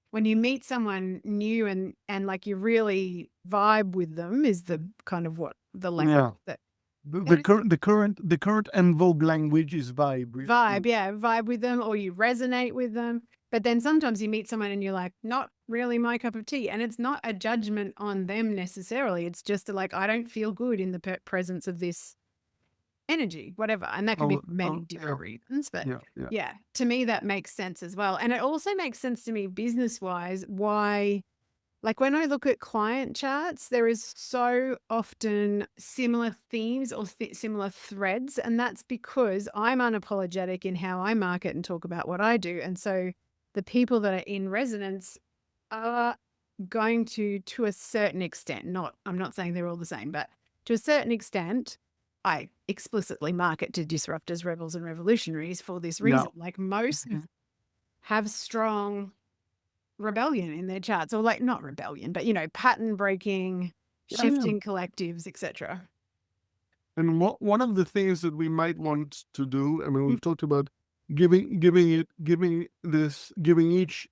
when you meet someone new and like you really vibe with them, is the kind of what the language that the current en vogue language is vibe. vibe with them, or you resonate with them. But then sometimes you meet someone and you're like, not really my cup of tea. And it's not a judgment on them necessarily. It's just like, I don't feel good in the presence of this energy, whatever. And that can be many different reasons. But yeah, to me, that makes sense as well. And it also makes sense to me business-wise why, like, when I look at client charts, there is so often similar themes or similar threads. And that's because I'm unapologetic in how I market and talk about what I do. And so the people that are in resonance are going to a certain extent, I'm not saying they're all the same, but to a certain extent, I explicitly market to disruptors, rebels, and revolutionaries for this reason. Like, most have strong rebellion in their charts, or like, not rebellion, but pattern breaking, shifting collectives, etc. And one of the things that we might want to do, I mean, we've talked about giving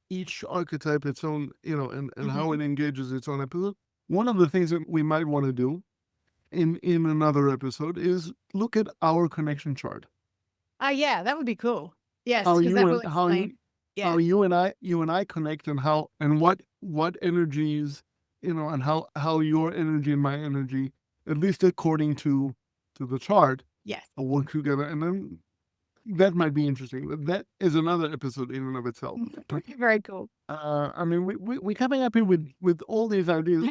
each archetype its own, and how it engages its own episode. One of the things that we might want to do in another episode is look at our connection chart. Yeah, that would be cool. Yes, How because that will explain. How you and I connect, and what energies, and how your energy and my energy, at least according to the chart, work together. And then that might be interesting. But that is another episode in and of itself. Very cool. I mean, we're coming up here with all these ideas.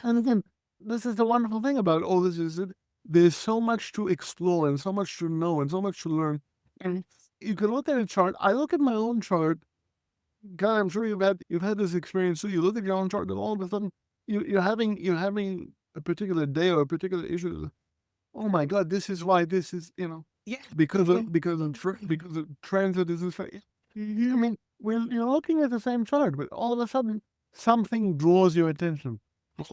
And again, this is the wonderful thing about all this, is that there's so much to explore and so much to know and so much to learn. And you can look at a chart. I look at my own chart. God, I'm sure you've had this experience too. You look at your own chart, and all of a sudden you're having a particular day or a particular issue. Oh my God, this is why this is, because of transit is this. I mean, you're looking at the same chart, but all of a sudden something draws your attention.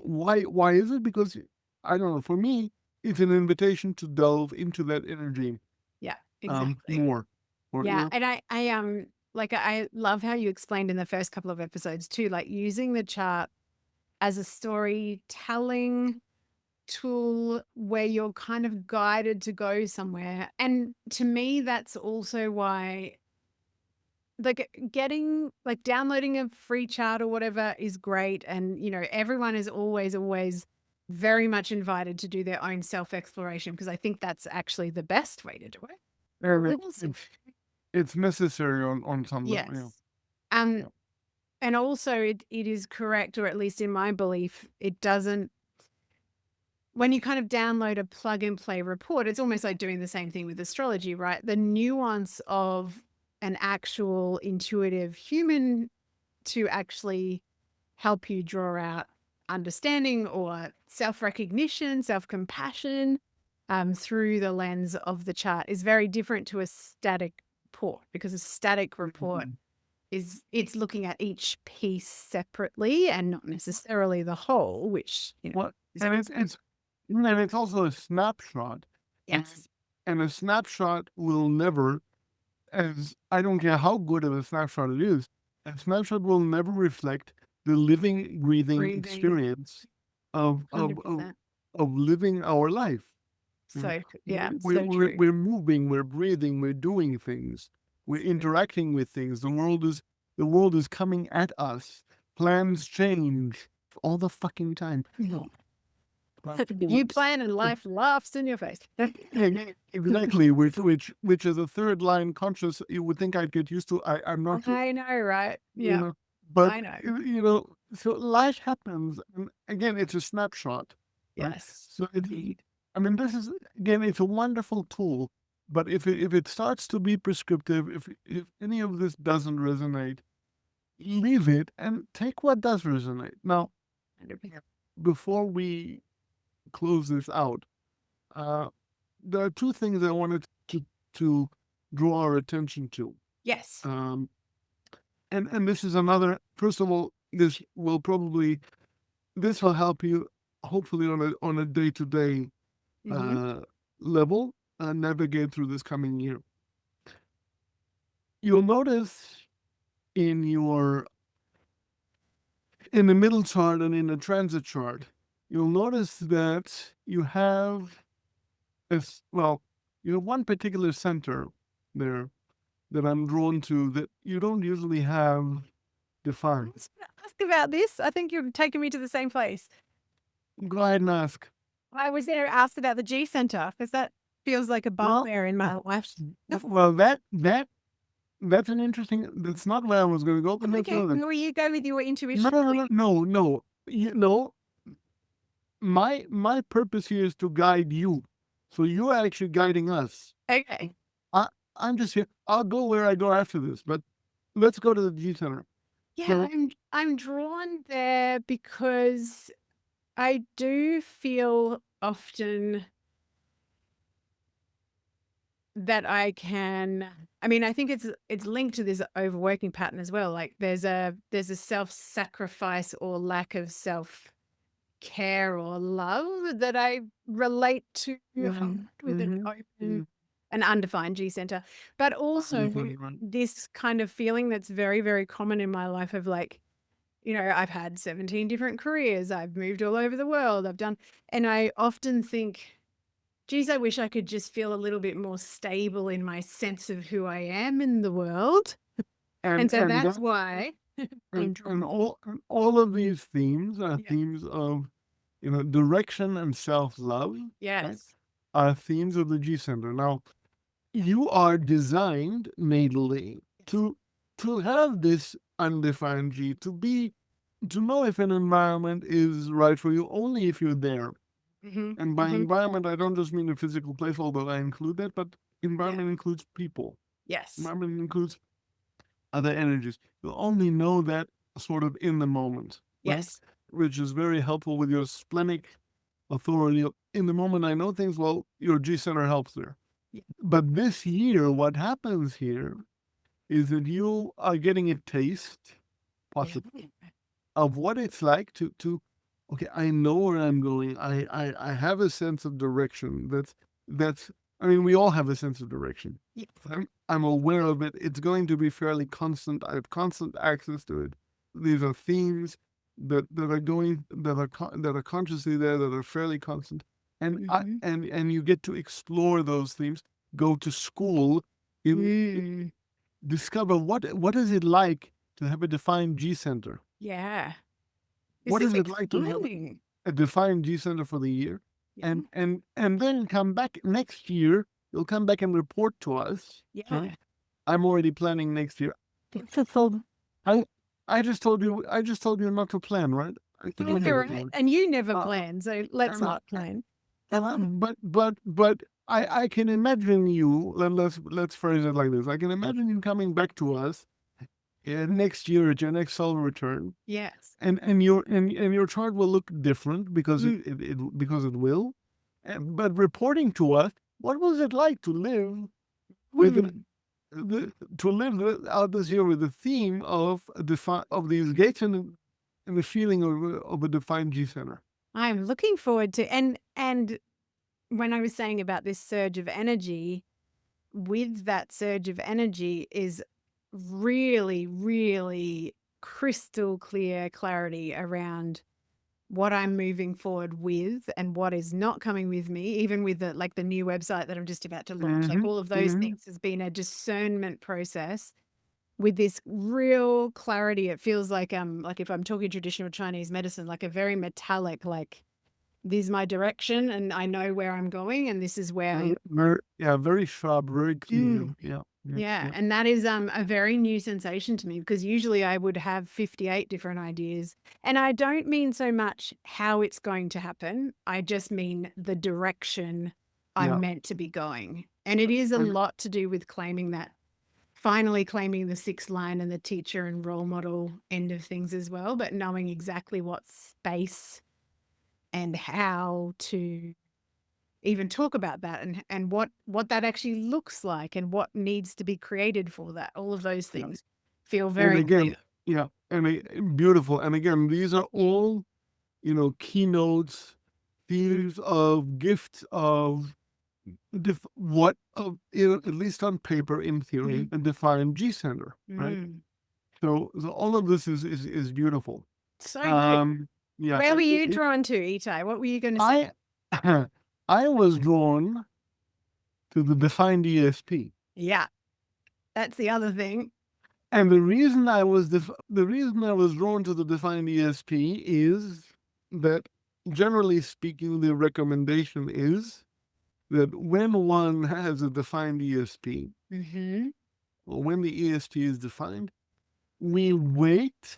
Why is it? Because, I don't know, for me, it's an invitation to delve into that energy. Yeah, exactly. More. Yeah, and I love how you explained in the first couple of episodes too, like using the chart as a storytelling tool where you're kind of guided to go somewhere. And to me, that's also why like downloading a free chart or whatever is great. And, everyone is always very much invited to do their own self-exploration, because I think that's actually the best way to do it. It's necessary on some level. Yes. Yeah. And also it is correct, or at least in my belief, it doesn't, when you kind of download a plug and play report, it's almost like doing the same thing with astrology, right? The nuance of an actual intuitive human to actually help you draw out understanding or self-recognition, self-compassion through the lens of the chart is very different to a static report, because a static report it's looking at each piece separately and not necessarily the whole, which Well, and it's also a snapshot. yes, And a snapshot will never, as I don't care how good of a snapshot it is, a snapshot will never reflect the living, breathing experience of 100%. living our life. So yeah, We're, so true. we're moving, we're breathing, we're doing things, we're interacting with things. The world is coming at us. Plans change all the fucking time. You plan and life laughs in your face. Exactly, which is a third line conscious. You would think I'd get used to. I'm not. I know, right? Yeah, but I know. So life happens, and again, it's a snapshot. Right? Yes. So I mean, this is again, it's a wonderful tool. But if it starts to be prescriptive, if any of this doesn't resonate, leave it and take what does resonate. Now, before we close this out, there are two things I wanted to draw our attention to. Yes. And this is another. First of all, this will help you hopefully on a day-to-day level navigate through this coming year. You'll notice in the middle chart and in the transit chart, you'll notice that you have one particular center there that I'm drawn to that you don't usually have defined. Ask about this. I think you're taking me to the same place. Go ahead and ask. I was there asked about the G center, because that feels like a bugbear in my life. Well, that's an interesting. That's not where I was going to go. But Okay, where you go with your intuition? No. My purpose here is to guide you, so you're actually guiding us. Okay. I'm just here. I'll go where I go after this, but let's go to the G center. Yeah, I'm drawn there because I do feel often that I think it's linked to this overworking pattern as well. Like there's a self-sacrifice or lack of self-care or love that I relate to with an open an undefined G center, but also this kind of feeling that's very, very common in my life of like, I've had 17 different careers. I've moved all over the world. And I often think, geez, I wish I could just feel a little bit more stable in my sense of who I am in the world. And so that's why. And all of these themes are themes of, direction and self-love. Yes. Right? Are themes of the G center. Now, you are designed natally to have this undefined G, to know if an environment is right for you only if you're there. And by environment, I don't just mean the physical place, although I include that, but environment includes people. Yes. Environment includes other energies. You'll only know that sort of in the moment. Yes. Right? Which is very helpful with your splenic authority. In the moment I know things, well, your G center helps there. Yeah. But this year, what happens here is that you are getting a taste, possibly, of what it's like to okay, I know where I'm going. I have a sense of direction. We all have a sense of direction. Yes. I'm aware of it. It's going to be fairly constant. I have constant access to it. These are themes that are consciously there, that are fairly constant. And and you get to explore those themes, go to school in discover what is it like to have a defined G center. Yeah. This What is is it like to have exciting. a defined G center for the year? Yeah. And then come back next year. You'll come back and report to us. Yeah. Right? I'm already planning next year. I I just told you not to plan, right? I told you You're to right. plan. And you never plan, so let's and, not plan. but I can imagine you. Let's phrase it like this. I can imagine you coming back to us next year at your next solar return, Yes. and your chart will look different because it will. But reporting to us, what was it like to live with out this year with the theme of these gates and the feeling of a defined G center. I'm looking forward to and when I was saying about this surge of energy, with that surge of energy is really, really crystal clear clarity around what I'm moving forward with and what is not coming with me, even with the new website that I'm just about to launch. Like all of those things has been a discernment process with this real clarity. It feels like if I'm talking traditional Chinese medicine, like a very metallic, like this is my direction and I know where I'm going and this is where Very sharp, very clear. yeah. And that is a very new sensation to me because usually I would have 58 different ideas. And I don't mean so much how it's going to happen. I just mean the direction I'm meant to be going. And it is a lot to do with finally claiming the sixth line and the teacher and role model end of things as well, but knowing exactly what space and how to even talk about that and what that actually looks like and what needs to be created for that. All of those things feel very and again, beautiful. And again, these are all, keynotes, themes of gifts of at least on paper, in theory, a defined G center, right? So all of this is beautiful. So good. Yeah. Where were you drawn to, Etai? What were you going to say? I was drawn to the defined ESP. Yeah, that's the other thing. And the reason I was drawn to the defined ESP is that, generally speaking, the recommendation is that when one has a defined ESP, or when the ESP is defined, we wait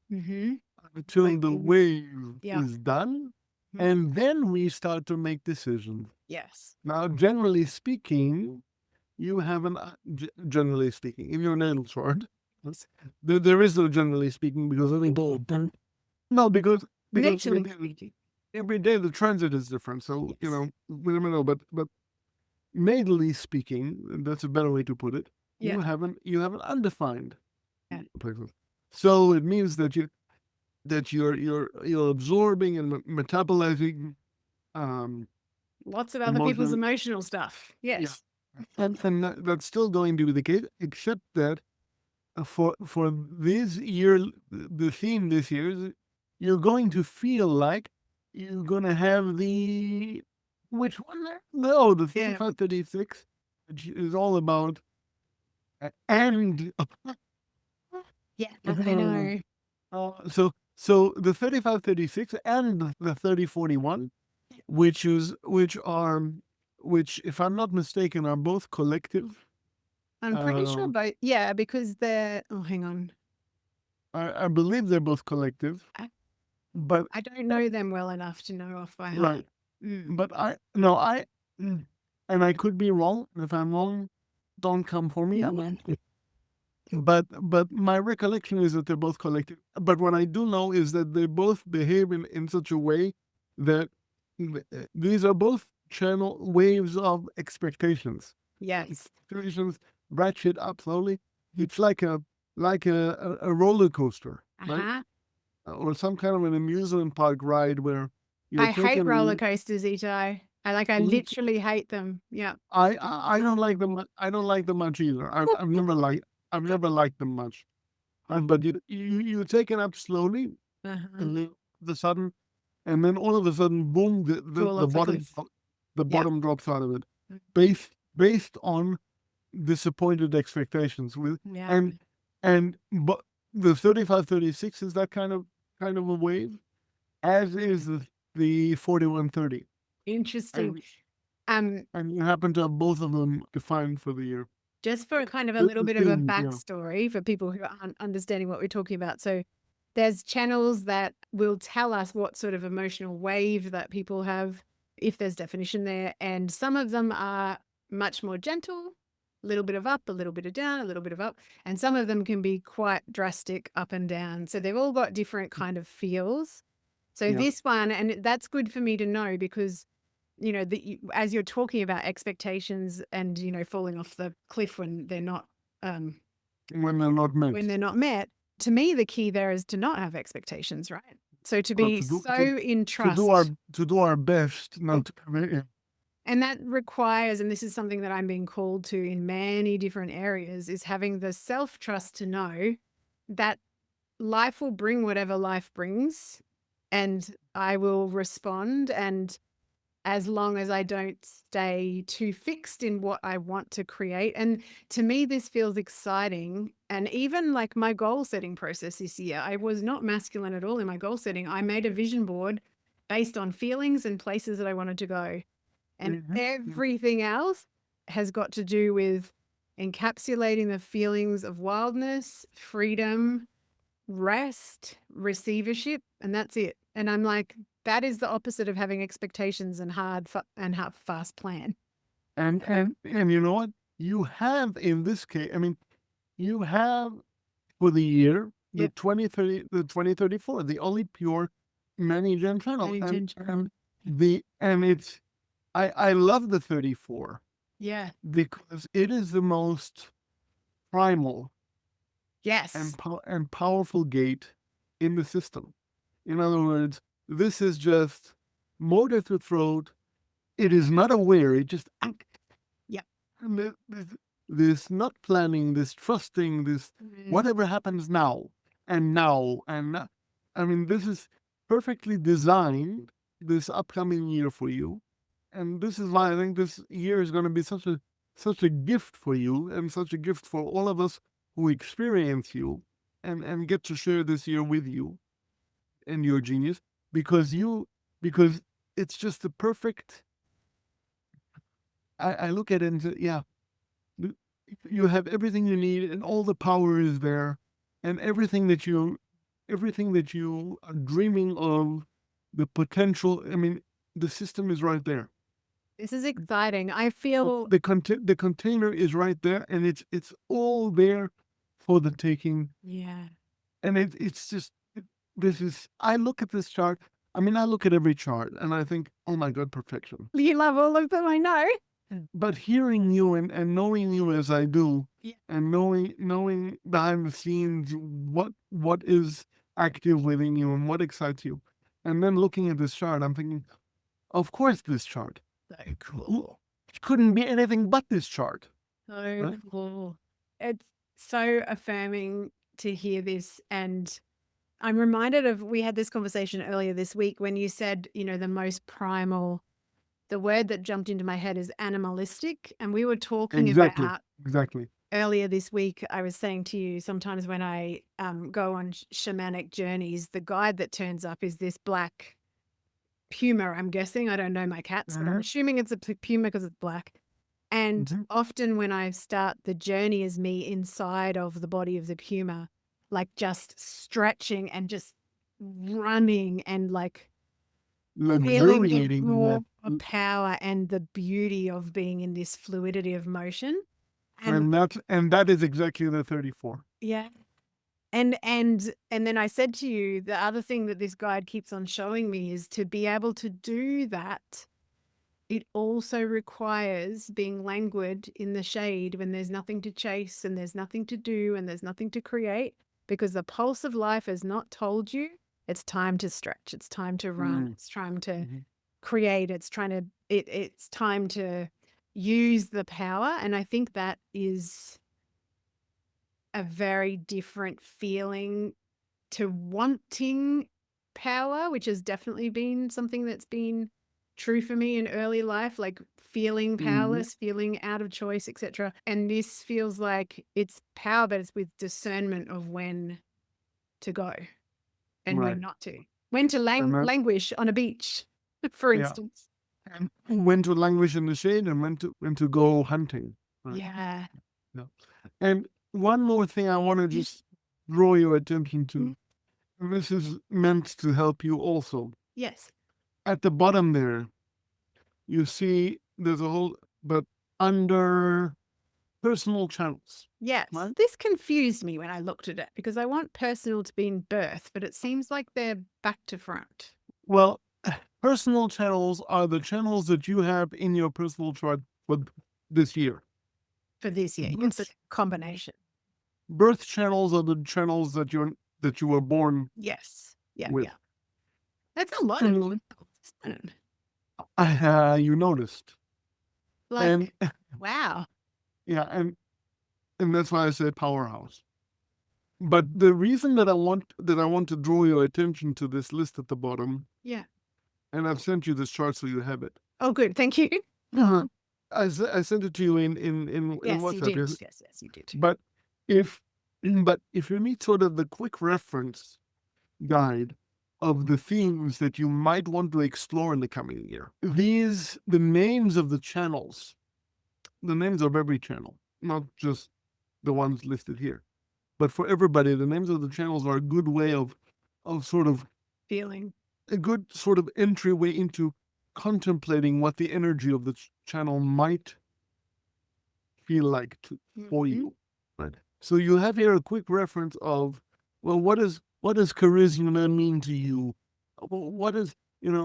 until the wave is done, and then we start to make decisions. Yes. Now, generally speaking, you have generally speaking, in your natal chart, there is no generally speaking because I think because every day the transit is different. So we never know. But natally speaking, that's a better way to put it. You have an undefined places. So it means that you're absorbing and metabolizing lots of other people's emotional stuff. Yes. And that's still going to be the case, except that for this year, the theme this year is you're going to feel like you're going to have which one there? No, the 3536, which is all about and yeah, I know. So the 3536 and the 3041, which if I'm not mistaken are both collective. I'm pretty sure both. Yeah, because they're. Oh, hang on. I believe they're both collective, but I don't know them well enough to know off by heart. Right. But and I could be wrong. If I'm wrong, don't come for me. But my recollection is that they're both collective. But what I do know is that they both behave in such a way that these are both channel waves of expectations. Yes. Expectations ratchet up slowly. It's like a roller coaster, right? Or some kind of an amusement park ride where I hate roller coasters, Etai. I literally hate them. Yeah. I don't like them. I don't like them much either. I've never liked them much. But you take it up slowly, and then and then all of a sudden, boom! The bottom drops out of it, based on disappointed expectations with, Yeah. but the 3536 is that kind of a wave, as is the 4130. Interesting. And you happen to have both of them defined for the year. Just for kind of a The- little the bit of a thing, yeah. backstory for people who aren't understanding what we're talking about. So there's channels that will tell us what sort of emotional wave that people have, if there's definition there. And some of them are much more gentle, a little bit of up, a little bit of down, a little bit of up. And some of them can be quite drastic up and down. So they've all got different kind of feels. So Yeah. this one, and that's good for me to know because as you're talking about expectations and, falling off the cliff when they're not, When they're not met. when they're not met, to me, the key there is to not have expectations, right? So to be in trust. To do our best not to commit. Yeah. And that requires, and this is something that I'm being called to in many different areas, is having the self-trust to know that life will bring whatever life brings and I will respond. And as long as I don't stay too fixed in what I want to create. And to me, this feels exciting. And even like my goal setting process this year, I was not masculine at all in my goal setting. I made a vision board based on feelings and places that I wanted to go. And everything else has got to do with encapsulating the feelings of wildness, freedom, rest, receivership, and that's it. And I'm like, that is the opposite of having expectations and hard fast plan. And you know what? You have in this case, I mean, you have for the year the 2034, the only pure many-gen channel. And it's I love the 34. Yeah. Because it is the most primal Yes. and powerful gate in the system. In other words, this is just motor to throat. It is not aware. It just and this not planning, this trusting, this whatever happens now. I mean, this is perfectly designed this upcoming year for you, and this is why I think this year is going to be such a gift for you and such a gift for all of us who experience you and get to share this year with you and your genius because it's just the perfect. I look at it and say, yeah, you have everything you need and all the power is there, and everything that you are dreaming of, the potential. I mean, the system is right there. This is exciting. I feel the container is right there, and it's all there for the taking. Yeah. And it's just this is. I look at this chart. I mean, I look at every chart, and I think, oh my God, perfection. You love all of them, I know. But hearing you and knowing you as I do, and knowing behind the scenes what is active within you and what excites you, and then looking at this chart, I'm thinking, of course, this chart. So cool. It couldn't be anything but this chart. So cool. It's so affirming to hear this. And I'm reminded of, we had this conversation earlier this week when you said, the most primal, the word that jumped into my head is animalistic. And we were talking about earlier this week, I was saying to you, sometimes when I go on shamanic journeys, the guide that turns up is this black puma, I'm guessing. I don't know my cats, but I'm assuming it's a puma because it's black. And often when I start the journey is me inside of the body of the puma, like just stretching and just running and like feeling more power and the beauty of being in this fluidity of motion. And that is exactly the 34. Yeah. And then I said to you, the other thing that this guide keeps on showing me is to be able to do that, it also requires being languid in the shade when there's nothing to chase and there's nothing to do and there's nothing to create, because the pulse of life has not told you it's time to stretch, it's time to run, it's time to create, it's time to use the power. And I think that is a very different feeling to wanting power, which has definitely been something that's been true for me in early life, like feeling Mhm. powerless, feeling out of choice, etc. And this feels like it's power, but it's with discernment of when to go and Right. when not to. When to And that, languish on a beach, for yeah. instance. And when to languish in the shade and when to go hunting. Right. Yeah. Yeah. And one more thing I want to just draw your attention to. And this is meant to help you also. Yes. At the bottom there, you see there's a whole, but under personal channels. Yes. Right? This confused me when I looked at it because I want personal to be in birth, but it seems like they're back to front Well, personal channels are the channels that you have in your personal chart for this year. for this year. It's a combination. Birth channels are the channels that you were born Yes. Yeah. with. Yeah. That's a lot of And isn't you noticed. it? And Like, wow. yeah, and that's why I said powerhouse. But the reason that I want to draw your attention to this list at the bottom, Yeah. and I've sent you this chart so you have it. Oh, good. Thank you. I sent it to you in Yes, you WhatsApp. did. Yes, you did. But if you need sort of the quick reference guide of the themes that you might want to explore in the coming year, the names of the channels, the names of every channel, not just the ones listed here, but for everybody, the names of the channels are a good way of sort of Feeling. a good sort of entryway into contemplating what the energy of the channel might feel like for you. Right. So you have here a quick reference of, well, what does charisma mean to you? What is,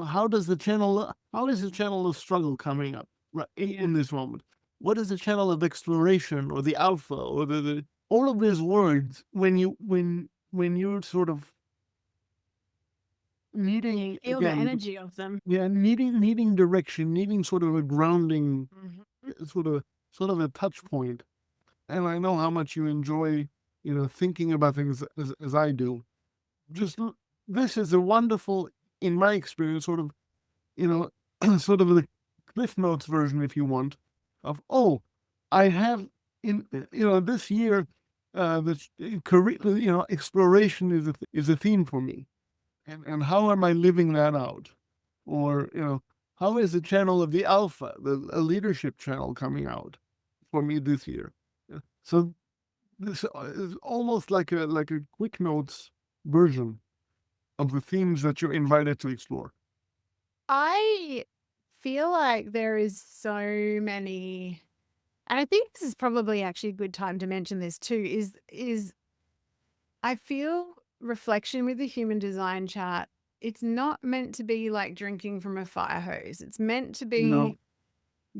how does the channel of struggle coming up right in this moment? What is the channel of exploration or the alpha or the all of these words when you're sort of needing Feel the again, energy of them. yeah, needing direction, needing sort of a grounding, sort of a touch point. And I know how much you enjoy, thinking about things as I do. Just this is a wonderful, in my experience, sort of, sort of the Cliff Notes version, if you want, of I have in this year, the career, exploration is a theme for me, and how am I living that out, or how is the channel of the alpha, a leadership channel, coming out for me this year? So this is almost like a quick notes version of the themes that you're invited to explore. I feel like there is so many, and I think this is probably actually a good time to mention this too, is I feel reflection with the human design chart, it's not meant to be like drinking from a fire hose. It's meant to No. be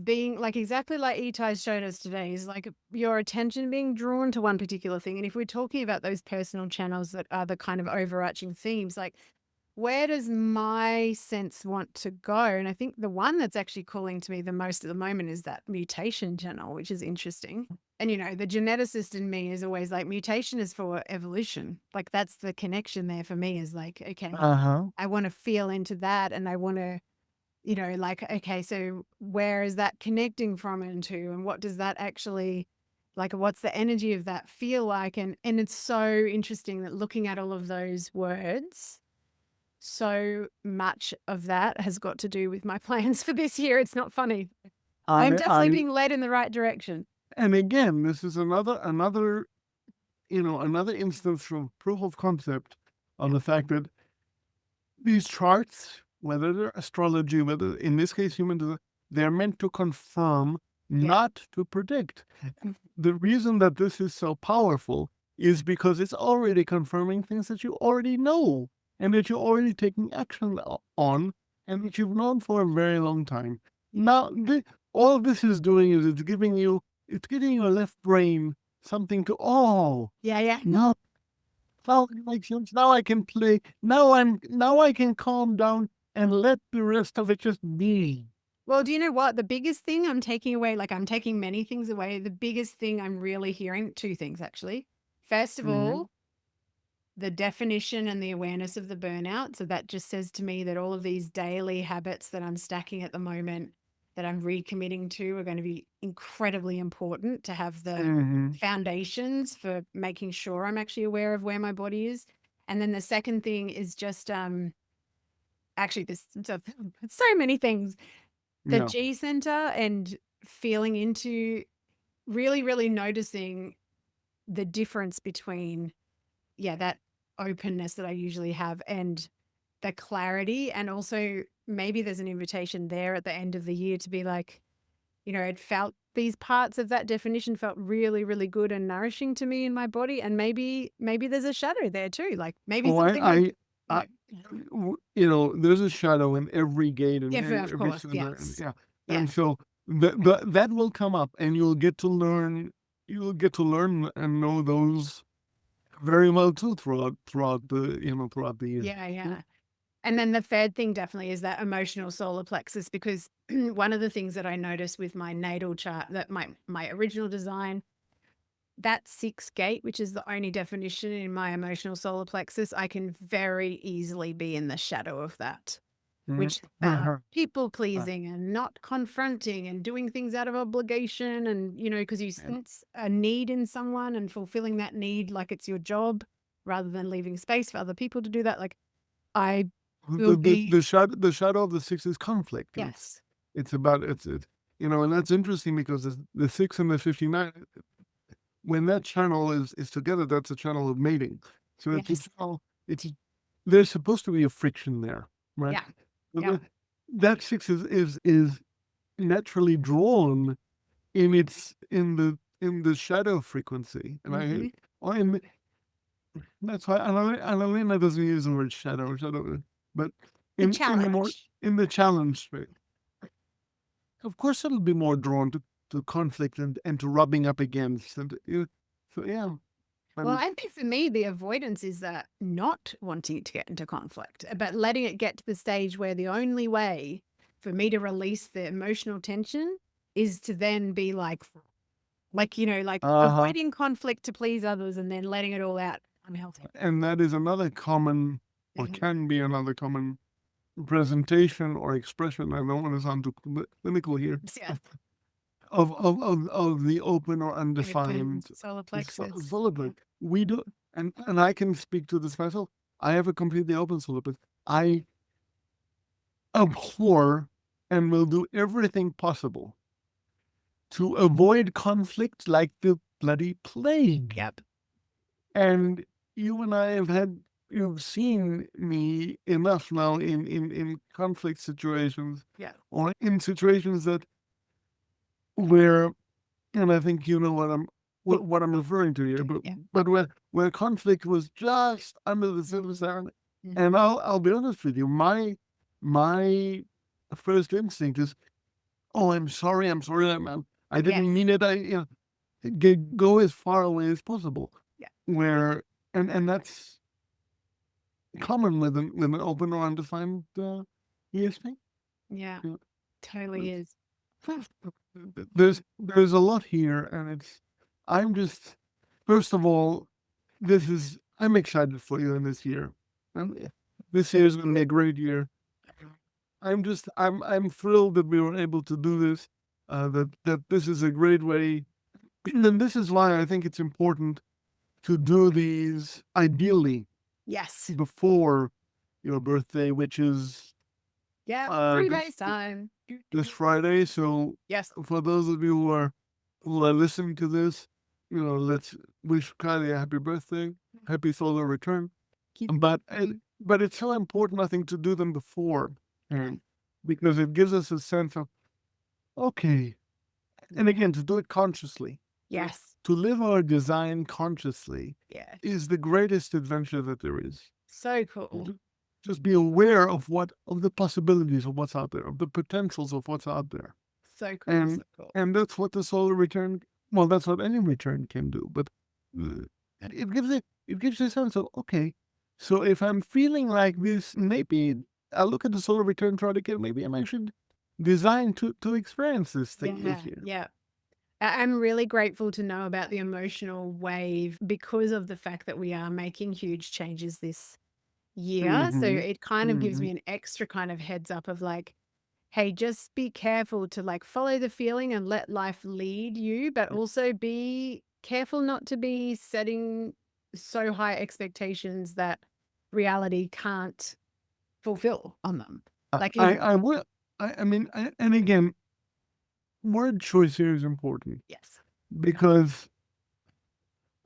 being like exactly like Etai showed us today, is like your attention being drawn to one particular thing. And if we're talking about those personal channels that are the kind of overarching themes, like where does my sense want to go? And I think the one that's actually calling to me the most at the moment is that mutation channel, which is interesting. And, the geneticist in me is always like, mutation is for evolution. Like, that's the connection there for me, is like, okay, I want to feel into that. And I want to, like, okay, so where is that connecting from into? And what does that actually, like, what's the energy of that feel like? And it's so interesting that looking at all of those words, so much of that has got to do with my plans for this year. It's not funny. I'm definitely being led in the right direction. And again, this is another instance from proof of concept on the fact that these charts, whether they're astrology, whether in this case human design, they're meant to confirm, not to predict. The reason that this is so powerful is because it's already confirming things that you already know and that you're already taking action on and that you've known for a very long time. Now, all this is doing is it's giving your left brain something to, now, well, it makes sense. Now I can play. Now I can calm down and let the rest of it just be. Well, do you know what? The biggest thing I'm taking away, like I'm taking many things away. The biggest thing I'm really hearing, two things actually. First of all, the definition and the awareness of the burnout. So that just says to me that all of these daily habits that I'm stacking at the moment that I'm recommitting to are going to be incredibly important to have the Mm-hmm. foundations for making sure I'm actually aware of where my body is. And then the second thing is just actually this so many things. The Yeah. G center and feeling into really, really noticing the difference between, that openness that I usually have and the clarity. And also maybe there's an invitation there at the end of the year to be like, it felt these parts of that definition felt really, really good and nourishing to me in my body. And maybe there's a shadow there too. Like maybe Oh, something like, I, there's a shadow in every gate and yeah, in of every course. center, and Yes. yeah, Yeah. and so that will come up, and you'll get to learn. You'll get to learn and know those very well too throughout the year. Yeah. Yeah. Yeah. And then the third thing definitely is that emotional solar plexus, because one of the things that I noticed with my natal chart, that my original design, that 6th gate, which is the only definition in my emotional solar plexus, I can very easily be in the shadow of that, which is about people pleasing and not confronting and doing things out of obligation. And, because you sense a need in someone and fulfilling that need like it's your job rather than leaving space for other people to do that. Like I will be, The shadow of the six is conflict. yes. It's about and that's interesting because the 6 and the 59, when that channel is together, that's a channel of mating. So it's a Yes. channel. There's supposed to be a friction there, right? Yeah. But Yeah. that 6 is naturally drawn in the shadow frequency, and Mhm. that's why Annalena doesn't use the word shadow, but The in the more challenge. in the challenge, right? Of course, it'll be more drawn to conflict and to rubbing up against, so yeah. Well, And I think for me, the avoidance is that not wanting to get into conflict, but letting it get to the stage where the only way for me to release the emotional tension is to then be like uh-huh. avoiding conflict to please others and then letting it all out unhealthy. And that is another common, or Mhm. can be another common presentation or expression. I don't want to sound too clinical here, Yeah. of the open or Open undefined solar plexus. solar plexus. We do, and I can speak to this myself. I have a completely open solar plexus. I abhor and will do everything possible to avoid conflict like the bloody plague. Yep. And you and I you've seen me enough now in conflict situations, Yeah. or in situations where, and I think you know what I'm referring to here, Yeah. but where conflict was just under the surface there. Mhm. And I'll be honest with you, my first instinct is, oh, I'm sorry, I didn't Yes. mean it. Go as far away as possible. Yeah. Where and that's common with an open or undefined ESP. Yeah. Yeah. Totally is. There's a lot here, and I'm just, first of all, I'm excited for you in this year. This year is going to be a great year. I'm thrilled that we were able to do this. That this is a great way, and this is why I think it's important to do these ideally Yes. before your birthday, which is Yeah. 3 this days time. this Friday. So Yes. for those of you who are listening to this, let's wish Kylie a happy birthday, happy solar return. But but it's so important, I think, to do them before, and because it gives us a sense of, okay, and again, to do it consciously, Yes. to live our design consciously, Yeah. is the greatest adventure that there is. So cool. Just be aware of the possibilities of what's out there, of the potentials of what's out there. So cool. So cool. And that's what the solar return, well, that's what any return can do. But it gives you a sense of, okay, so if I'm feeling like this, maybe I'll look at the solar return chart again. Maybe I'm actually designed to experience this thing this Yeah. year. Yeah. I'm really grateful to know about the emotional wave because of the fact that we are making huge changes this year. So Mhm. it kind of gives Mhm. me an extra kind of heads up of like, hey, just be careful to like follow the feeling and let life lead you, but also be careful not to be setting so high expectations that reality can't fulfill on them. Like, I will. I mean, and again, word choice here is important yes, because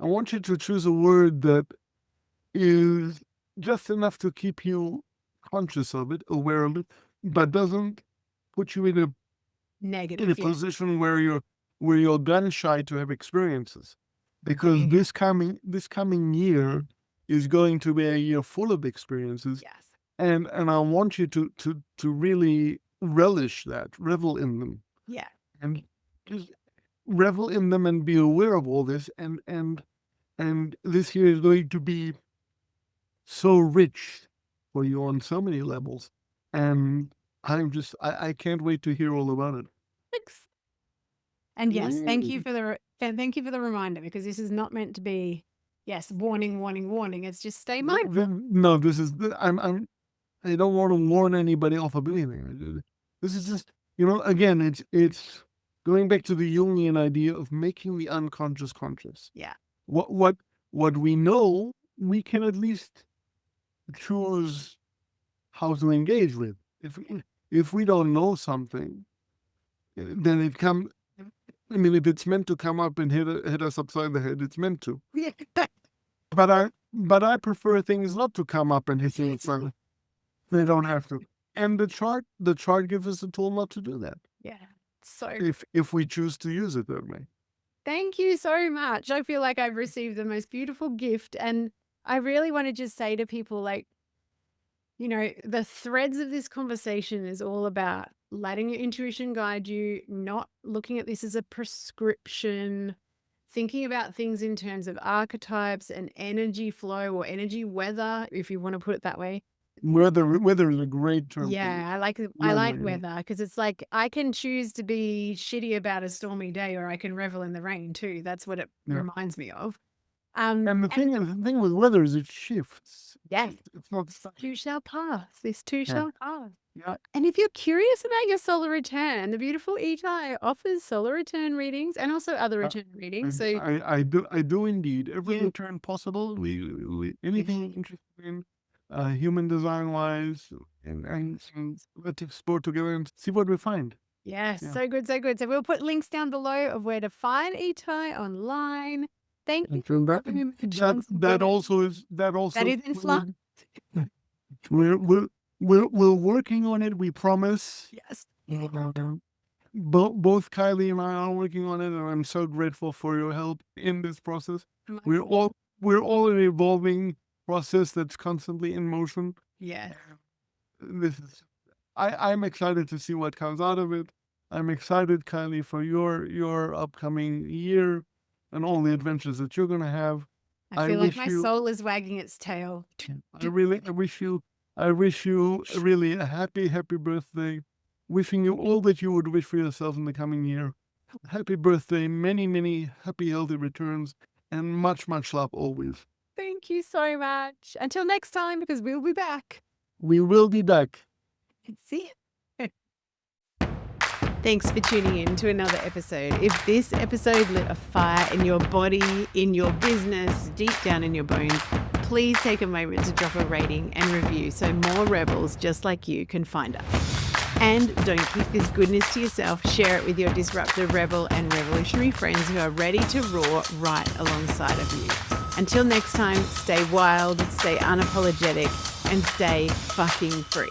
I want you to choose a word that is just enough to keep you conscious of it, aware of it, but doesn't put you in a negative. Yeah. position where you're gun shy to have experiences. Because this coming year is going to be a year full of experiences, Yes. and I want you to really relish that, revel in them, Yeah. and just revel in them and be aware of all this. And this year is going to be so rich for you on so many levels, and I can't wait to hear all about it. Thanks. And yes, thank you Mm. for thank you for the reminder, because this is not meant to be, yes, warning, warning, warning. It's just stay mindful. No, this is I don't want to warn anybody off of anything. This is just, again, it's going back to the Jungian idea of making the unconscious conscious. Yeah. What we know, we can at least choose how to engage with. If we don't know something, then it come. I mean, if it's meant to come up and hit us upside the head, it's meant to. Yeah. But I prefer things not to come up and hit you upside. They don't have to. And the chart gives us a tool not to do that Yeah. So if we choose to use it that way. thank you so much. I feel like I've received the most beautiful gift. And I really want to just say to people, like, the threads of this conversation is all about letting your intuition guide you, not looking at this as a prescription, thinking about things in terms of archetypes and energy flow or energy weather, if you want to put it that way. Weather is a great term. Yeah, I like weather, because it's like I can choose to be shitty about a stormy day, or I can revel in the rain too. That's what it reminds me of. And the thing with weather is it shifts. Yes, It's not static. too shall pass. This too shall pass. Yeah. And if you're curious about your solar return, the beautiful Etai offers solar return readings and also other return readings. So I do indeed. Every return possible. We anything interested in human design wise, and let's explore together and see what we find. yes, Yeah. so good, so good. So we'll put links down below of where to find Etai online. Thank you. That also is in flux. we're working on it. We promise. Yes. Both Kylie and I are working on it, and I'm so grateful for your help in this process. We're all an evolving process that's constantly in motion. Yes. This is I'm excited to see what comes out of it. I'm excited, Kylie, for your upcoming year and all the adventures that you're gonna have. I feel like my soul is wagging its tail. I wish you really a happy birthday. Wishing you all that you would wish for yourself in the coming year. Happy birthday, many happy, healthy returns, and much love always. Thank you so much. Until next time, because we'll be back. We will be back. See you. Thanks for tuning in to another episode. If this episode lit a fire in your body, in your business, deep down in your bones, please take a moment to drop a rating and review so more rebels just like you can find us. And don't keep this goodness to yourself. Share it with your disruptive rebel and revolutionary friends who are ready to roar right alongside of you. Until next time, stay wild, stay unapologetic, and stay fucking free.